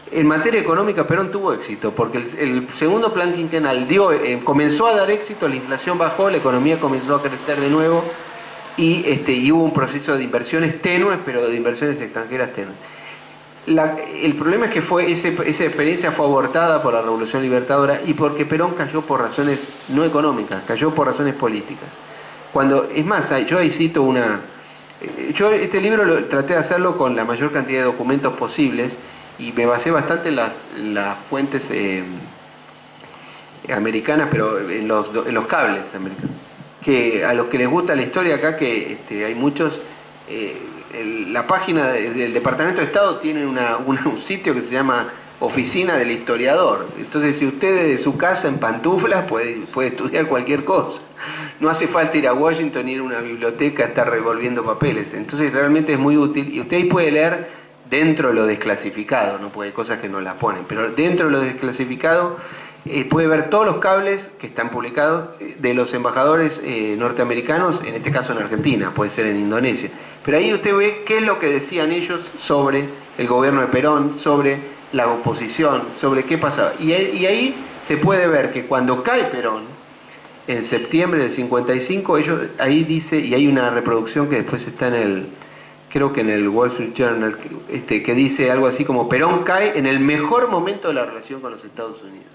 en materia económica Perón tuvo éxito, porque el segundo plan quinquenal comenzó a dar éxito, la inflación bajó, la economía comenzó a crecer de nuevo y hubo un proceso de inversiones tenues, pero de inversiones extranjeras tenues. El problema es que esa experiencia fue abortada por la Revolución Libertadora y porque Perón cayó por razones no económicas, cayó por razones políticas. Es más, yo ahí cito yo este libro traté de hacerlo con la mayor cantidad de documentos posibles, y me basé bastante en las fuentes americanas, pero en los cables americanos. Que a los que les gusta la historia acá, que hay muchos, la página del Departamento de Estado tiene un sitio que se llama Oficina del Historiador. Entonces, si usted desde su casa en pantuflas puede estudiar cualquier cosa. No hace falta ir a Washington, ir a una biblioteca, estar revolviendo papeles. Entonces, realmente es muy útil. Y usted ahí puede leer dentro de lo desclasificado, no puede, cosas que no las ponen, pero dentro de lo desclasificado puede ver todos los cables que están publicados de los embajadores norteamericanos, en este caso en Argentina, puede ser en Indonesia. Pero ahí usted ve qué es lo que decían ellos sobre el gobierno de Perón, sobre la oposición, sobre qué pasaba. Y ahí se puede ver que cuando cae Perón, en septiembre del 55, ahí dice, y hay una reproducción que después está creo que en el Wall Street Journal, que dice algo así como Perón cae en el mejor momento de la relación con los Estados Unidos.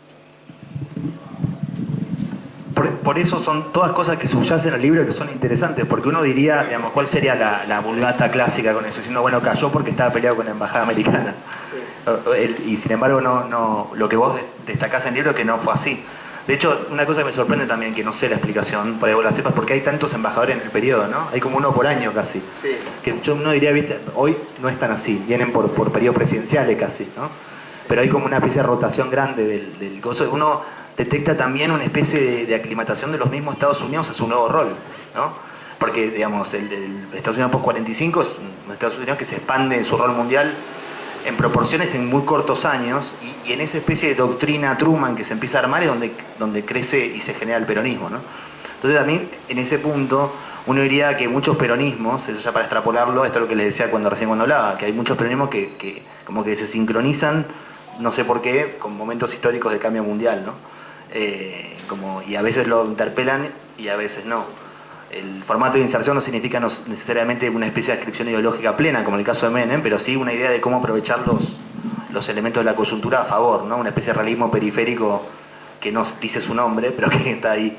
Por eso son todas cosas que subyacen en el libro que son interesantes, porque uno diría, digamos, ¿cuál sería la vulgata clásica con eso? Diciendo, bueno, cayó porque estaba peleado con la embajada americana. Sí. Y sin embargo, lo que vos destacás en el libro es que no fue así. De hecho, una cosa que me sorprende también, que no sé la explicación, por ahí vos la sepas, porque hay tantos embajadores en el periodo, ¿no? Hay como uno por año casi. Sí. Que uno diría, viste, hoy no es tan así, vienen por periodos presidenciales casi, ¿no? Pero hay como una especie de rotación grande del gozo. Uno detecta también una especie de aclimatación de los mismos Estados Unidos a su nuevo rol, ¿no? Porque, digamos, el Estados Unidos post-45 es un Estados Unidos que se expande en su rol mundial en proporciones en muy cortos años y en esa especie de doctrina Truman que se empieza a armar es donde crece y se genera el peronismo, ¿no? Entonces a mí en ese punto uno diría que muchos peronismos, eso ya para extrapolarlo, esto es lo que les decía cuando hablaba, que hay muchos peronismos que como que se sincronizan, no sé por qué, con momentos históricos de cambio mundial, ¿no? Y a veces lo interpelan y a veces no. El formato de inserción no significa necesariamente una especie de adscripción ideológica plena, como en el caso de Menem, pero sí una idea de cómo aprovechar los elementos de la coyuntura a favor, ¿no? Una especie de realismo periférico que no dice su nombre, pero que está ahí.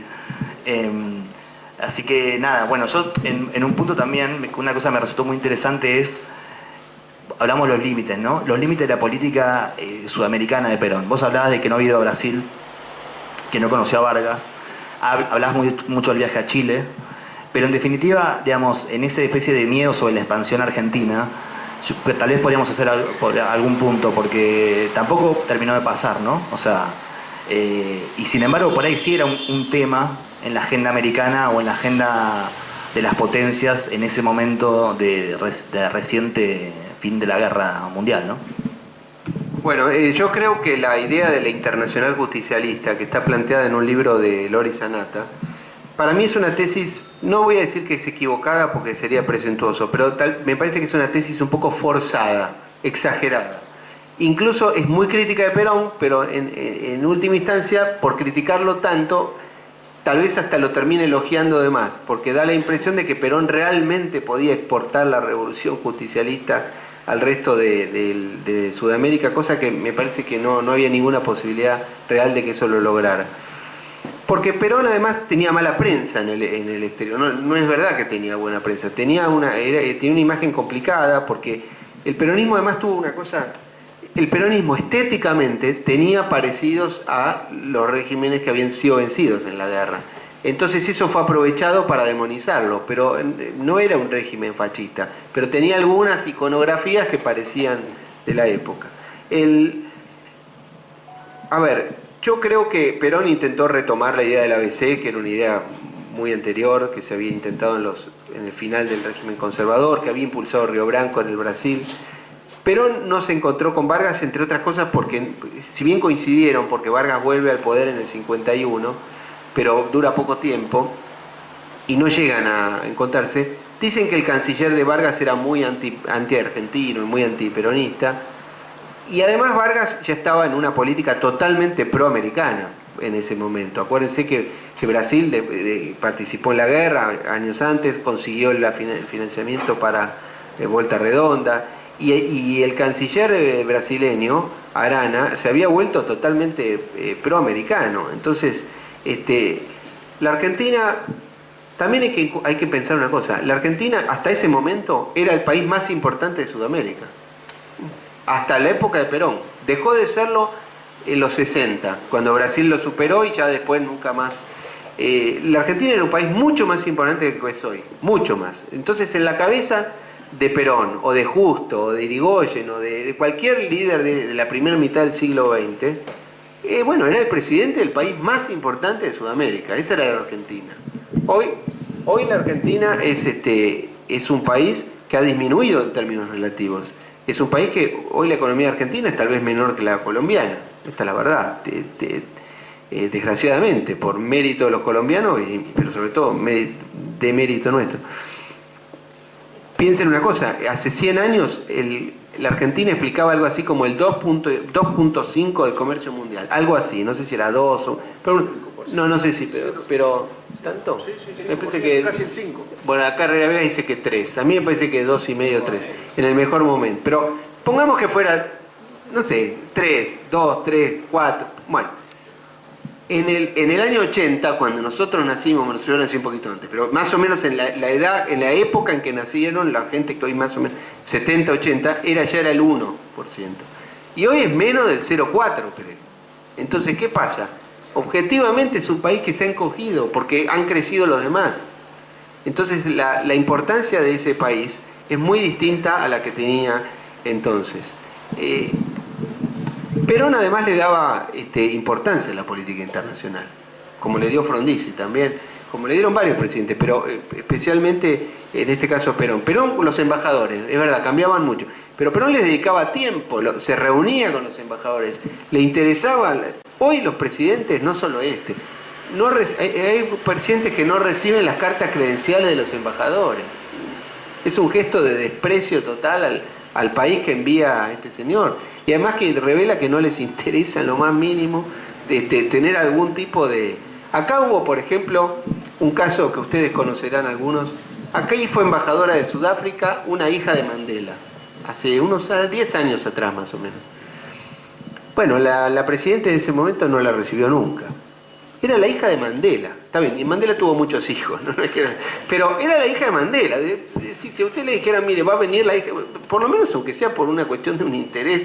Así que nada, bueno, yo en un punto también, una cosa que me resultó muy interesante es, hablamos de los límites, ¿no? Los límites de la política sudamericana de Perón. Vos hablabas de que no había ido a Brasil, que no conoció a Vargas, hablabas mucho del viaje a Chile, pero en definitiva, digamos, en esa especie de miedo sobre la expansión argentina, tal vez podríamos hacer algún punto, porque tampoco terminó de pasar, ¿no? O sea, y sin embargo, por ahí sí era un tema en la agenda americana o en la agenda de las potencias en ese momento de reciente fin de la guerra mundial, ¿no? Bueno, yo creo que la idea de la internacional justicialista que está planteada en un libro de Loris Anata, para mí es una tesis, no voy a decir que es equivocada porque sería presuntuoso, pero me parece que es una tesis un poco forzada, exagerada. Incluso es muy crítica de Perón, pero en última instancia, por criticarlo tanto, tal vez hasta lo termine elogiando de más, porque da la impresión de que Perón realmente podía exportar la revolución justicialista al resto de Sudamérica, cosa que me parece que no había ninguna posibilidad real de que eso lo lograra. Porque Perón además tenía mala prensa en el exterior, no es verdad que tenía buena prensa, tenía una imagen complicada, porque el peronismo además tuvo una cosa, el peronismo estéticamente tenía parecidos a los regímenes que habían sido vencidos en la guerra. Entonces eso fue aprovechado para demonizarlo, pero no era un régimen fascista, pero tenía algunas iconografías que parecían de la época. A ver, yo creo que Perón intentó retomar la idea del ABC, que era una idea muy anterior, que se había intentado en el final del régimen conservador, que había impulsado Río Branco en el Brasil. Perón no se encontró con Vargas, entre otras cosas, porque si bien coincidieron, porque Vargas vuelve al poder en el 51, pero dura poco tiempo y no llegan a encontrarse. Dicen que el canciller de Vargas era muy anti-argentino y muy antiperonista, y además Vargas ya estaba en una política totalmente proamericana en ese momento. Acuérdense que Brasil participó en la guerra años antes, consiguió el financiamiento para Volta Redonda, y el canciller brasileño, Arana, se había vuelto totalmente proamericano. Entonces, la Argentina, también hay que pensar una cosa, la Argentina hasta ese momento era el país más importante de Sudamérica, hasta la época de Perón. Dejó de serlo en los 60, cuando Brasil lo superó y ya después nunca más. La Argentina era un país mucho más importante que es hoy, mucho más. Entonces, en la cabeza de Perón, o de Justo, o de Irigoyen, o de cualquier líder de la primera mitad del siglo XX, bueno, era el presidente del país más importante de Sudamérica. Esa era la Argentina. Hoy la Argentina es un país que ha disminuido en términos relativos. Es un país que hoy la economía argentina es tal vez menor que la colombiana. Esta es la verdad. Desgraciadamente, por mérito de los colombianos, pero sobre todo de mérito nuestro. Piensen una cosa, hace 100 años la Argentina explicaba algo así como el 2.5 del comercio mundial, algo así, no sé si era 2 o... no sé si, pero ¿tanto? Sí, me parece que casi el 5. Bueno, acá Carrera Vega dice que 3, a mí me parece que 2,5 o 3, en el mejor momento, pero pongamos que fuera, no sé, 3, 2, 3, 4, bueno. En el año 80, cuando nosotros nacimos, yo nací un poquito antes, pero más o menos en la edad, en la época en que nacieron, la gente que hoy más o menos, 70, 80, ya era el 1%. Y hoy es menos del 0,4%, creo. Entonces, ¿qué pasa? Objetivamente es un país que se ha encogido, porque han crecido los demás. Entonces, la importancia de ese país es muy distinta a la que tenía entonces. Perón además le daba importancia a la política internacional, como le dio Frondizi también, como le dieron varios presidentes, pero especialmente en este caso Perón. Perón con los embajadores, es verdad, cambiaban mucho, pero Perón les dedicaba tiempo, se reunía con los embajadores, le interesaba. Hoy los presidentes, no solo hay presidentes que no reciben las cartas credenciales de los embajadores. Es un gesto de desprecio total al país que envía a este señor. Y además que revela que no les interesa en lo más mínimo tener algún tipo de... Acá hubo, por ejemplo, un caso que ustedes conocerán algunos. Acá fue embajadora de Sudáfrica una hija de Mandela, hace unos 10 años atrás más o menos. Bueno, la presidenta en ese momento no la recibió nunca. Era la hija de Mandela, está bien, y Mandela tuvo muchos hijos, ¿no? Pero era la hija de Mandela. Si a usted le dijera, mire, va a venir la hija, por lo menos aunque sea por una cuestión de un interés,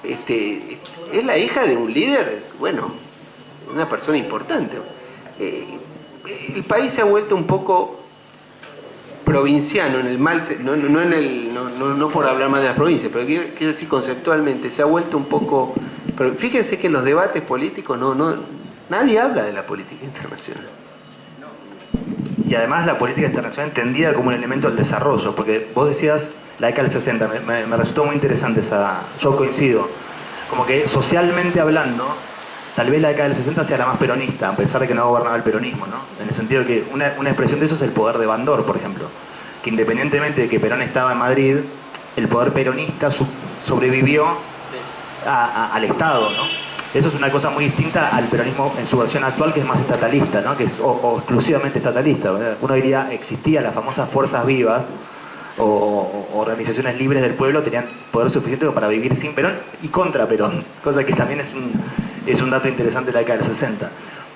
es la hija de un líder, bueno, una persona importante. El país se ha vuelto un poco provinciano, en el mal, no por hablar más de las provincias, pero quiero decir conceptualmente, se ha vuelto un poco... Pero fíjense que en los debates políticos nadie habla de la política internacional. Y además la política internacional entendida como un elemento del desarrollo, porque vos decías la década del 60, me resultó muy interesante esa, yo coincido, como que socialmente hablando, tal vez la década del 60 sea la más peronista, a pesar de que no gobernaba el peronismo, ¿no? En el sentido de que una expresión de eso es el poder de Bandor, por ejemplo, que independientemente de que Perón estaba en Madrid, el poder peronista sobrevivió al Estado, ¿no? Eso es una cosa muy distinta al peronismo en su versión actual, que es más estatalista, ¿no? Que es o exclusivamente estatalista, ¿verdad? Uno diría, existían las famosas fuerzas vivas o organizaciones libres del pueblo, tenían poder suficiente para vivir sin Perón y contra Perón, cosa que también es un dato interesante de la década del 60.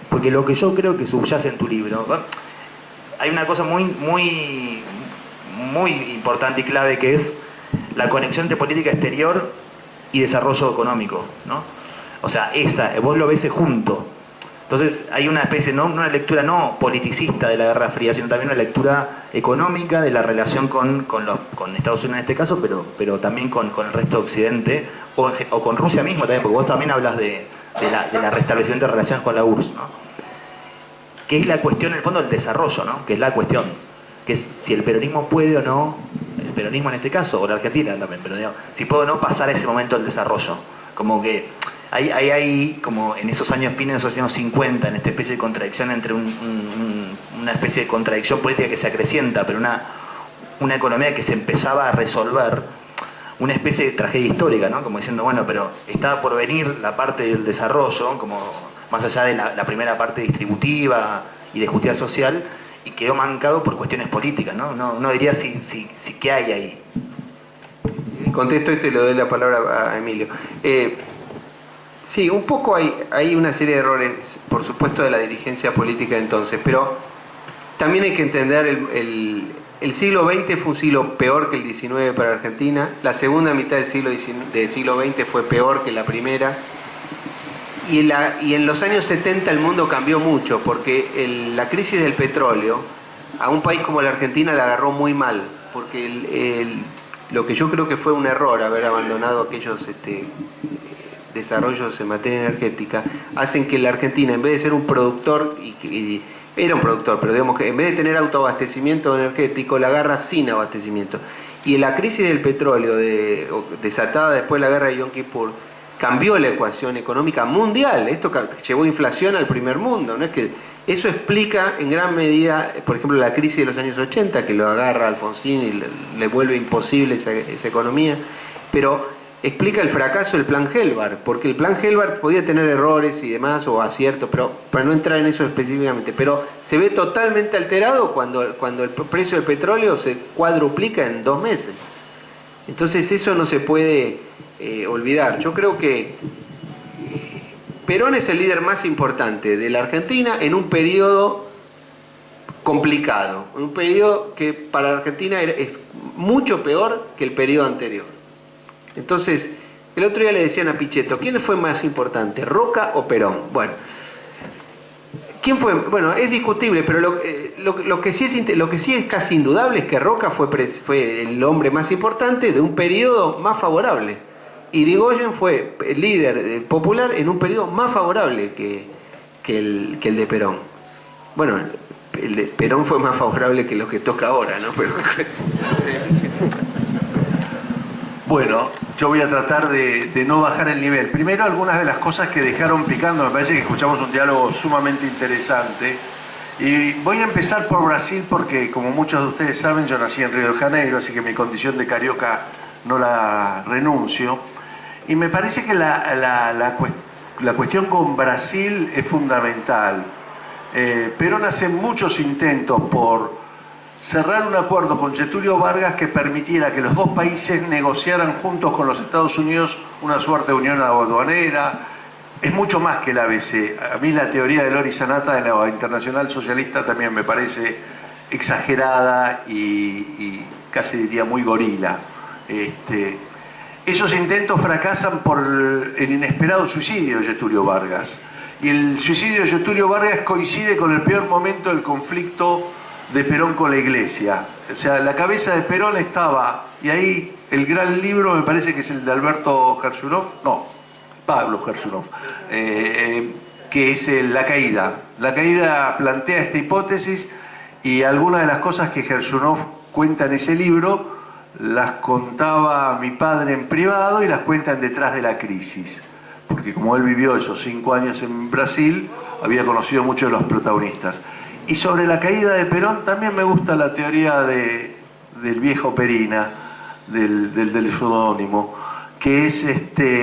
Porque lo que yo creo que subyace en tu libro, ¿no? Hay una cosa muy importante y clave, que es la conexión entre política exterior y desarrollo económico, ¿no? O sea, vos lo ves junto. Entonces hay una especie, no una lectura no politicista de la Guerra Fría, sino también una lectura económica de la relación con Estados Unidos en este caso, pero también con el resto de Occidente, o con Rusia misma también, porque vos también hablas de la restablecimiento de relaciones con la URSS, ¿no? Que es la cuestión, en el fondo, del desarrollo, ¿no? Que es la cuestión, que es si el peronismo puede o no, el peronismo en este caso, o la Argentina también, pero digo, si puede o no pasar ese momento del desarrollo. Como que hay como en esos años, fines de esos años 50, en esta especie de contradicción entre una especie de contradicción política que se acrecienta, pero una economía que se empezaba a resolver, una especie de tragedia histórica, ¿no? Como diciendo, bueno, pero estaba por venir la parte del desarrollo, como más allá de la primera parte distributiva y de justicia social, y quedó mancado por cuestiones políticas, ¿no? No diría si qué hay ahí. Contesto esto y le doy la palabra a Emilio. Sí, un poco hay una serie de errores, por supuesto, de la dirigencia política entonces, pero también hay que entender el siglo XX fue un siglo peor que el XIX para Argentina, la segunda mitad del siglo XX fue peor que la primera, y en los años 70 el mundo cambió mucho, porque la crisis del petróleo a un país como la Argentina la agarró muy mal, porque lo que yo creo que fue un error haber abandonado aquellos desarrollos en materia energética, hacen que la Argentina, en vez de ser un productor, era un productor, pero digamos que en vez de tener autoabastecimiento energético, la agarra sin abastecimiento. Y la crisis del petróleo, desatada después de la guerra de Yom Kippur, cambió la ecuación económica mundial. Esto llevó inflación al primer mundo, ¿no? Es que eso explica en gran medida, por ejemplo, la crisis de los años 80, que lo agarra Alfonsín y le vuelve imposible esa economía, pero explica el fracaso del plan Helbart, porque el plan Helbart podía tener errores y demás, o aciertos, pero para no entrar en eso específicamente, pero se ve totalmente alterado cuando el precio del petróleo se cuadruplica en 2 meses. Entonces eso no se puede olvidar. Yo creo que Perón es el líder más importante de la Argentina en un periodo complicado, en un periodo que para la Argentina es mucho peor que el periodo anterior. Entonces, el otro día le decían a Pichetto, ¿quién fue más importante, Roca o Perón? Bueno, ¿quién fue? Bueno, es discutible, pero lo que sí es casi indudable es que Roca fue el hombre más importante de un periodo más favorable. Y Irigoyen fue el líder popular en un periodo más favorable que el de Perón. Bueno, el de Perón fue más favorable que lo que toca ahora, ¿no? Pero, Bueno, yo voy a tratar de no bajar el nivel. Primero, algunas de las cosas que dejaron picando, me parece que escuchamos un diálogo sumamente interesante. Y voy a empezar por Brasil porque, como muchos de ustedes saben, yo nací en Río de Janeiro, así que mi condición de carioca no la renuncio. Y me parece que la cuestión con Brasil es fundamental. Perón hace muchos intentos por cerrar un acuerdo con Getúlio Vargas que permitiera que los dos países negociaran juntos con los Estados Unidos una suerte de unión aduanera. Es mucho más que el ABC. A mí la teoría de Lori Sanata de la Internacional Socialista también me parece exagerada y casi diría muy gorila. Esos intentos fracasan por el inesperado suicidio de Getúlio Vargas. Y el suicidio de Getúlio Vargas coincide con el peor momento del conflicto de Perón con la Iglesia. O sea, la cabeza de Perón estaba, y ahí el gran libro me parece que es el de Alberto Gershunov, no, Pablo Gershunov, que es La Caída. La Caída plantea esta hipótesis y algunas de las cosas que Gershunov cuenta en ese libro las contaba mi padre en privado y las cuentan Detrás de la Crisis, porque como él vivió esos 5 años en Brasil, había conocido muchos de los protagonistas. Y sobre la caída de Perón también me gusta la teoría del viejo Perina, del seudónimo, que es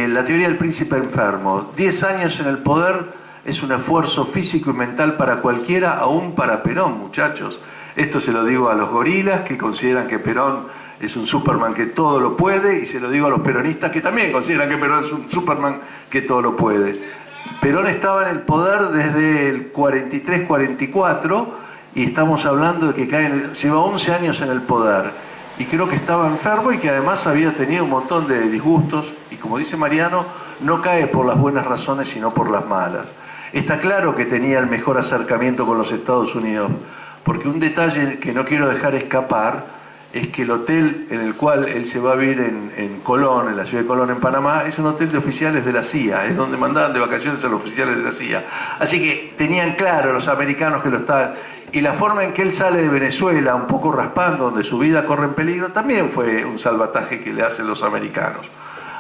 la teoría del príncipe enfermo. 10 años en el poder es un esfuerzo físico y mental para cualquiera, aún para Perón, muchachos. Esto se lo digo a los gorilas que consideran que Perón es un Superman que todo lo puede, y se lo digo a los peronistas que también consideran que Perón es un Superman que todo lo puede. Perón estaba en el poder desde el 43-44 y estamos hablando de que lleva 11 años en el poder y creo que estaba enfermo y que además había tenido un montón de disgustos y, como dice Mariano, no cae por las buenas razones sino por las malas. Está claro que tenía el mejor acercamiento con los Estados Unidos, porque un detalle que no quiero dejar escapar es que el hotel en el cual él se va a vivir en Colón, en la ciudad de Colón, en Panamá, es un hotel de oficiales de la CIA, es donde mandaban de vacaciones a los oficiales de la CIA. Así que tenían claro los americanos que lo estaban... Y la forma en que él sale de Venezuela, un poco raspando, donde su vida corre en peligro, también fue un salvataje que le hacen los americanos.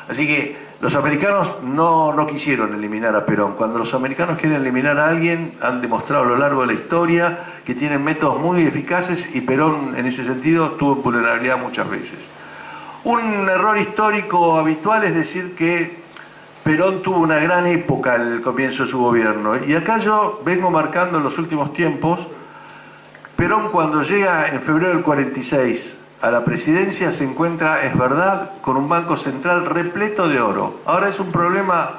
Así que los americanos no quisieron eliminar a Perón. Cuando los americanos quieren eliminar a alguien, han demostrado a lo largo de la historia que tienen métodos muy eficaces y Perón en ese sentido tuvo vulnerabilidad muchas veces. Un error histórico habitual es decir que Perón tuvo una gran época en el comienzo de su gobierno. Y acá yo vengo marcando en los últimos tiempos, Perón cuando llega en febrero del 46 a la presidencia se encuentra, es verdad, con un banco central repleto de oro. Ahora es un problema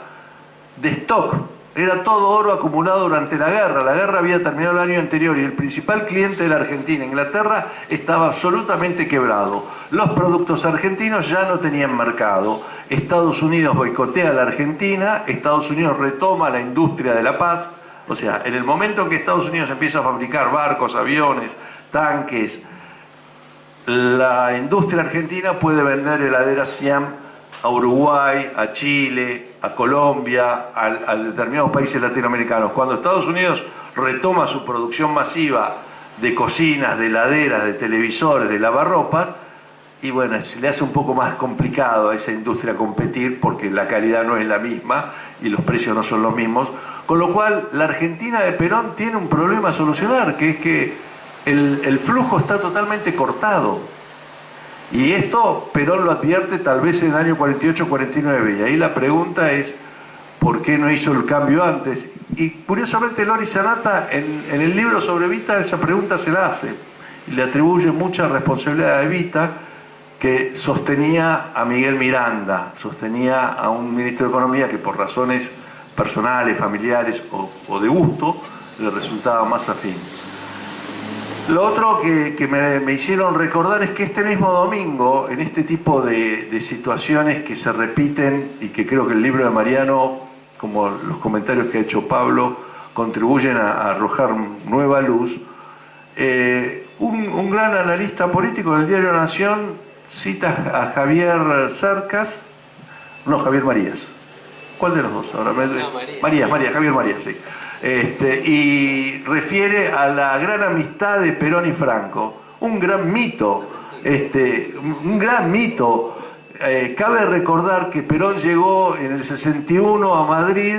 de stock. Era todo oro acumulado durante la guerra. La guerra había terminado el año anterior y el principal cliente de la Argentina, Inglaterra, estaba absolutamente quebrado. Los productos argentinos ya no tenían mercado. Estados Unidos boicotea a la Argentina, Estados Unidos retoma la industria de la paz. O sea, en el momento en que Estados Unidos empieza a fabricar barcos, aviones, tanques, la industria argentina puede vender heladeras Siam a Uruguay, a Chile, a Colombia, a determinados países latinoamericanos. Cuando Estados Unidos retoma su producción masiva de cocinas, de heladeras, de televisores, de lavarropas, y bueno, se le hace un poco más complicado a esa industria competir porque la calidad no es la misma y los precios no son los mismos. Con lo cual, la Argentina de Perón tiene un problema a solucionar, que es que el flujo está totalmente cortado. Y esto Perón lo advierte tal vez en el año 48-49. Y ahí la pregunta es, ¿por qué no hizo el cambio antes? Y curiosamente Lori Sanata en el libro sobre Evita esa pregunta se la hace. Y le atribuye mucha responsabilidad a Evita, que sostenía a Miguel Miranda, sostenía a un ministro de Economía que por razones personales, familiares o de gusto, le resultaba más afín. Lo otro que me hicieron recordar es que este mismo domingo, en este tipo de situaciones que se repiten y que creo que el libro de Mariano, como los comentarios que ha hecho Pablo, contribuyen a arrojar nueva luz, un gran analista político del diario Nación cita a Javier Cercas, no, Javier Marías. ¿Cuál de los dos? Ahora Javier Marías, sí. Y refiere a la gran amistad de Perón y Franco, un gran mito, cabe recordar que Perón llegó en el 61 a Madrid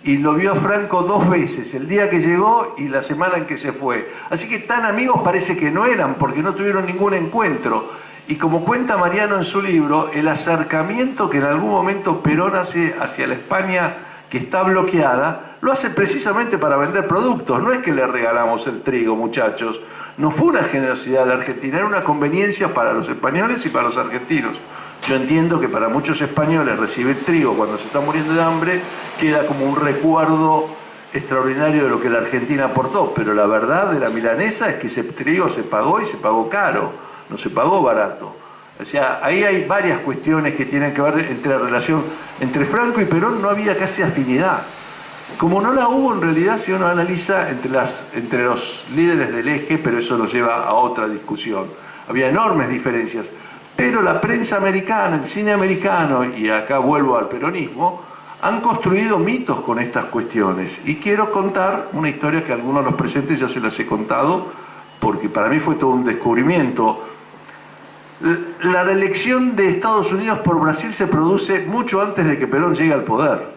y lo vio a Franco 2 veces, el día que llegó y la semana en que se fue. Así que tan amigos parece que no eran, porque no tuvieron ningún encuentro. Y como cuenta Mariano en su libro, el acercamiento que en algún momento Perón hace hacia la España que está bloqueada, lo hace precisamente para vender productos. No es que le regalamos el trigo, muchachos. No fue una generosidad de la Argentina, era una conveniencia para los españoles y para los argentinos. Yo entiendo que para muchos españoles recibir trigo cuando se está muriendo de hambre queda como un recuerdo extraordinario de lo que la Argentina aportó, pero la verdad de la milanesa es que ese trigo se pagó y se pagó caro, no se pagó barato. O sea, ahí hay varias cuestiones que tienen que ver entre la relación entre Franco y Perón. No había casi afinidad, como no la hubo en realidad si uno analiza entre los líderes del eje, pero eso nos lleva a otra discusión. Había enormes diferencias. Pero la prensa americana, el cine americano, y acá vuelvo al peronismo, han construido mitos con estas cuestiones. Y quiero contar una historia que a algunos de los presentes ya se las he contado, porque para mí fue todo un descubrimiento. La reelección de Estados Unidos por Brasil se produce mucho antes de que Perón llegue al poder.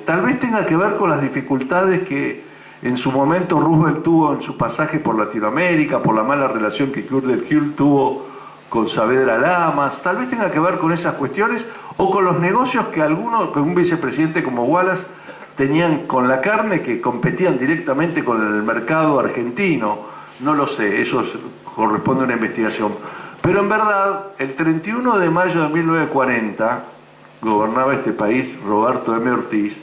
Tal vez tenga que ver con las dificultades que en su momento Roosevelt tuvo en su pasaje por Latinoamérica, por la mala relación que Hull tuvo con Saavedra Lamas, tal vez tenga que ver con esas cuestiones o con los negocios que con un vicepresidente como Wallace tenían con la carne, que competían directamente con el mercado argentino. No lo sé, eso corresponde a una investigación. Pero en verdad, el 31 de mayo de 1940, gobernaba este país Roberto M. Ortiz,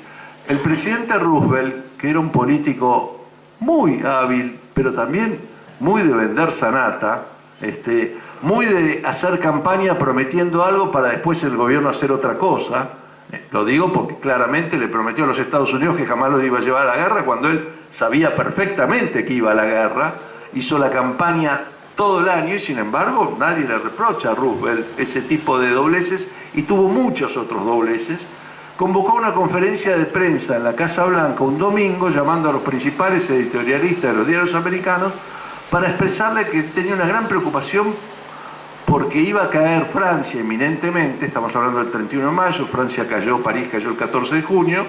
el presidente Roosevelt, que era un político muy hábil, pero también muy de vender sanata, muy de hacer campaña prometiendo algo para después el gobierno hacer otra cosa. Lo digo porque claramente le prometió a los Estados Unidos que jamás lo iba a llevar a la guerra cuando él sabía perfectamente que iba a la guerra. Hizo la campaña todo el año y sin embargo nadie le reprocha a Roosevelt ese tipo de dobleces, y tuvo muchos otros dobleces. Convocó una conferencia de prensa en la Casa Blanca un domingo llamando a los principales editorialistas de los diarios americanos para expresarle que tenía una gran preocupación porque iba a caer Francia inminentemente. Estamos hablando del 31 de mayo, Francia cayó, París cayó el 14 de junio,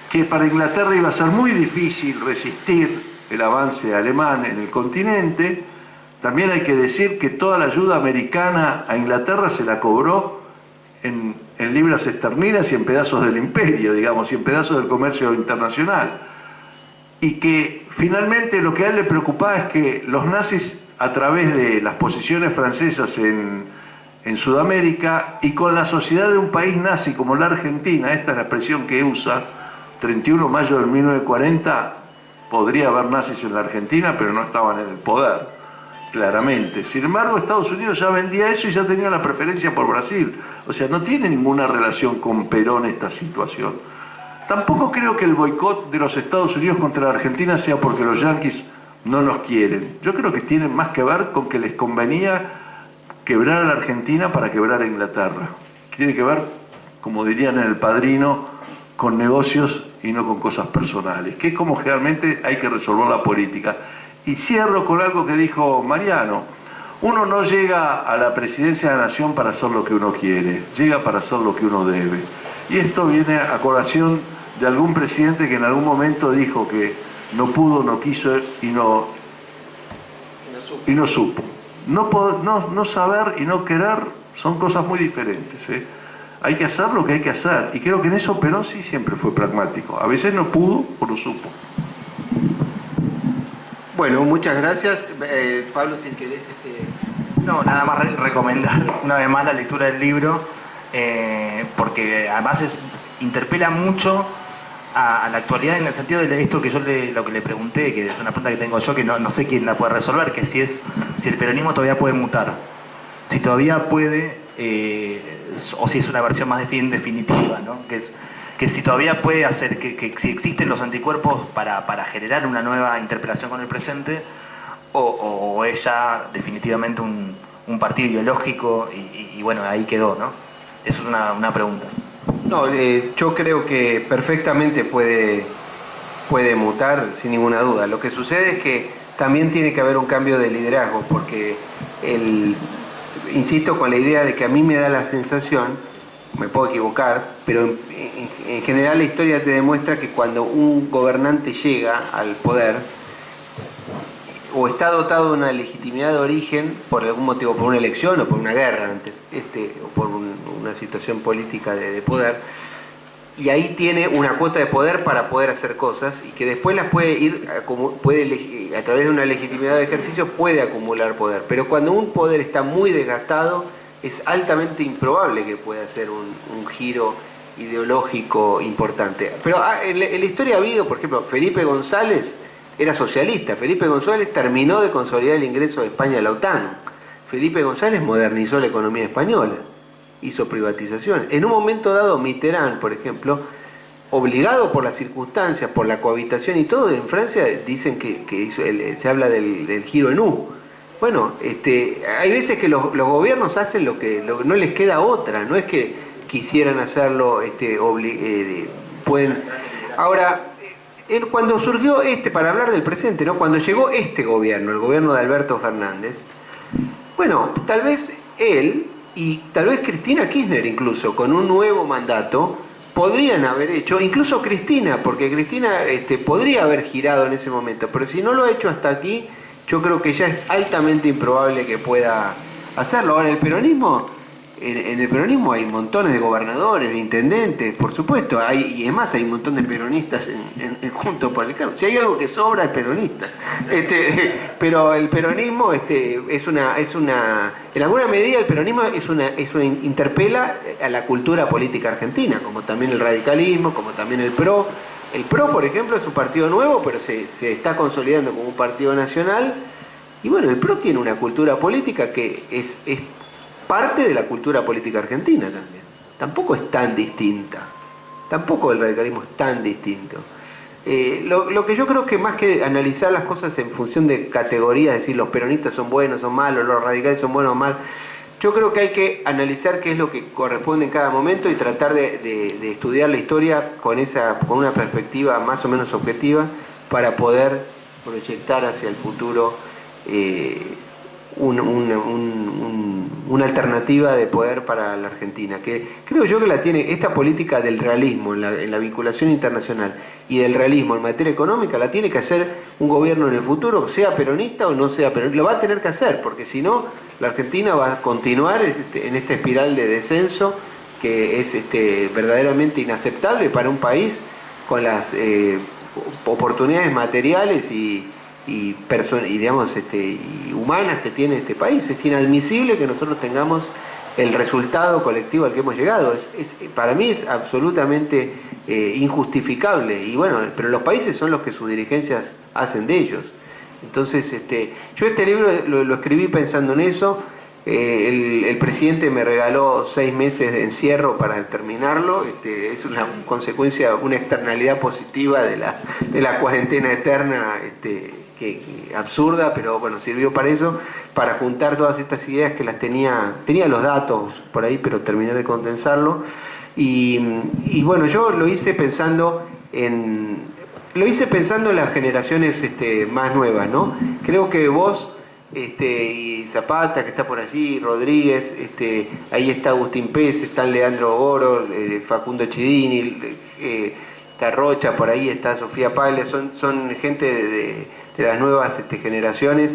que para Inglaterra iba a ser muy difícil resistir el avance alemán en el continente. También hay que decir que toda la ayuda americana a Inglaterra se la cobró en libras esterlinas y en pedazos del imperio, digamos, y en pedazos del comercio internacional. Y que finalmente lo que a él le preocupaba es que los nazis, a través de las posiciones francesas en Sudamérica y con la sociedad de un país nazi como la Argentina, esta es la expresión que usa, 31 de mayo de 1940, podría haber nazis en la Argentina, pero no estaban en el poder, claramente. Sin embargo, Estados Unidos ya vendía eso y ya tenía la preferencia por Brasil. O sea, no tiene ninguna relación con Perón esta situación. Tampoco creo que el boicot de los Estados Unidos contra la Argentina sea porque los yanquis no nos quieren. Yo creo que tiene más que ver con que les convenía quebrar a la Argentina para quebrar a Inglaterra. Tiene que ver, como dirían en El Padrino, con negocios y no con cosas personales, que es como generalmente hay que resolver la política. Y cierro con algo que dijo Mariano. Uno no llega a la presidencia de la nación para hacer lo que uno quiere, llega para hacer lo que uno debe. Y esto viene a colación de algún presidente que en algún momento dijo que no pudo, no quiso y no supo. No saber y no querer son cosas muy diferentes, ¿eh? Hay que hacer lo que hay que hacer. Y creo que en eso Perón sí siempre fue pragmático. A veces no pudo o no supo. Bueno, muchas gracias. Pablo, si querés... No, nada más recomendar una vez más la lectura del libro, porque además interpela mucho a la actualidad en el sentido de esto que yo lo que le pregunté, que es una pregunta que tengo yo que no sé quién la puede resolver, que si el peronismo todavía puede mutar, si todavía puede, o si es una versión más definitiva, ¿no? Que si todavía puede hacer, que si existen los anticuerpos para generar una nueva interpelación con el presente, o es ya definitivamente un partido ideológico y bueno, ahí quedó, ¿no? Eso es una pregunta. No, yo creo que perfectamente puede mutar sin ninguna duda. Lo que sucede es que también tiene que haber un cambio de liderazgo, porque insisto con la idea de que a mí me da la sensación, me puedo equivocar, pero en general la historia te demuestra que cuando un gobernante llega al poder, o está dotado de una legitimidad de origen por algún motivo, por una elección o por una guerra antes, o por una situación política de poder, y ahí tiene una cuota de poder para poder hacer cosas y que después las puede ir, a través de una legitimidad de ejercicio puede acumular poder. Pero cuando un poder está muy desgastado, es altamente improbable que pueda hacer un giro ideológico importante. Pero en la historia ha habido, por ejemplo, Felipe González era socialista. Felipe González terminó de consolidar el ingreso de España a la OTAN. Felipe González modernizó la economía española, hizo privatizaciones. En un momento dado, Mitterrand, por ejemplo, obligado por las circunstancias, por la cohabitación y todo, en Francia dicen que se habla del giro en U. Bueno, hay veces que los gobiernos hacen lo que no les queda otra, no es que quisieran hacerlo, pueden. Ahora, cuando surgió para hablar del presente, ¿no? Cuando llegó este gobierno, el gobierno de Alberto Fernández, bueno, tal vez él y tal vez Cristina Kirchner incluso, con un nuevo mandato, podrían haber hecho, incluso Cristina, porque Cristina podría haber girado en ese momento, pero si no lo ha hecho hasta aquí, yo creo que ya es altamente improbable que pueda hacerlo. Ahora, el peronismo, en el peronismo hay montones de gobernadores, de intendentes, por supuesto, y es más, hay un montón de peronistas junto por el campo. Si hay algo que sobra es peronista. Pero el peronismo en alguna medida el peronismo interpela a la cultura política argentina, como también el radicalismo, como también el PRO. El PRO, por ejemplo, es un partido nuevo, pero se está consolidando como un partido nacional. Y bueno, el PRO tiene una cultura política que es parte de la cultura política argentina también. Tampoco es tan distinta. Tampoco el radicalismo es tan distinto. Lo que yo creo que más que analizar las cosas en función de categorías, decir los peronistas son buenos, son malos, los radicales son buenos o malos, yo creo que hay que analizar qué es lo que corresponde en cada momento y tratar de estudiar la historia con una perspectiva más o menos objetiva para poder proyectar hacia el futuro una alternativa de poder para la Argentina, que creo yo que la tiene esta política del realismo en la vinculación internacional y del realismo en materia económica, la tiene que hacer un gobierno en el futuro, sea peronista o no sea peronista, lo va a tener que hacer, porque si no, la Argentina va a continuar en esta espiral de descenso que es verdaderamente inaceptable para un país con las oportunidades materiales y humanas que tiene este país. Es inadmisible que nosotros tengamos el resultado colectivo al que hemos llegado. Para mí es absolutamente injustificable. Y bueno, pero los países son los que sus dirigencias hacen de ellos. Entonces, yo este libro lo escribí pensando en eso. El presidente me regaló 6 meses de encierro para terminarlo. Es una consecuencia, una externalidad positiva de la cuarentena eterna, absurda, pero bueno, sirvió para eso, para juntar todas estas ideas que las tenía los datos por ahí, pero terminé de condensarlo. Y bueno, yo lo hice pensando en las generaciones más nuevas, ¿no? Creo que vos y Zapata, que está por allí, Rodríguez, ahí está Agustín Pérez, está Leandro Goro, Facundo Chidini, está Rocha, por ahí está Sofía Paglia, son gente de las nuevas generaciones,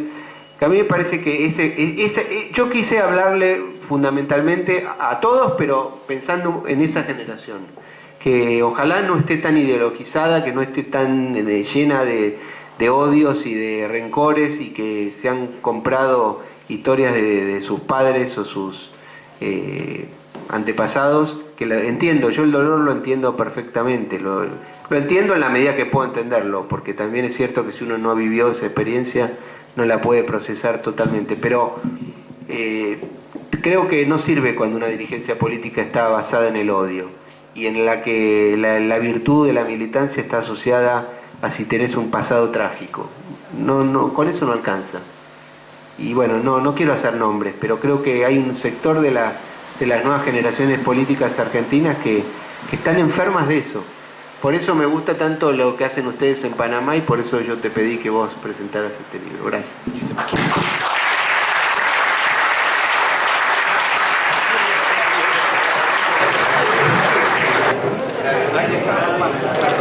que a mí me parece que yo quise hablarle fundamentalmente a todos, pero pensando en esa generación, que ojalá no esté tan ideologizada, que no esté tan llena de odios y de rencores, y que se han comprado historias de sus padres o sus antepasados, que entiendo, yo el dolor lo entiendo perfectamente, lo entiendo en la medida que puedo entenderlo, porque también es cierto que si uno no ha vivido esa experiencia no la puede procesar totalmente, pero creo que no sirve cuando una dirigencia política está basada en el odio y en la que la virtud de la militancia está asociada a si tenés un pasado trágico. No, con eso no alcanza. Y bueno, no quiero hacer nombres, pero creo que hay un sector de las nuevas generaciones políticas argentinas que están enfermas de eso. Por eso me gusta tanto lo que hacen ustedes en Panamá y por eso yo te pedí que vos presentaras este libro. Gracias. Bueno,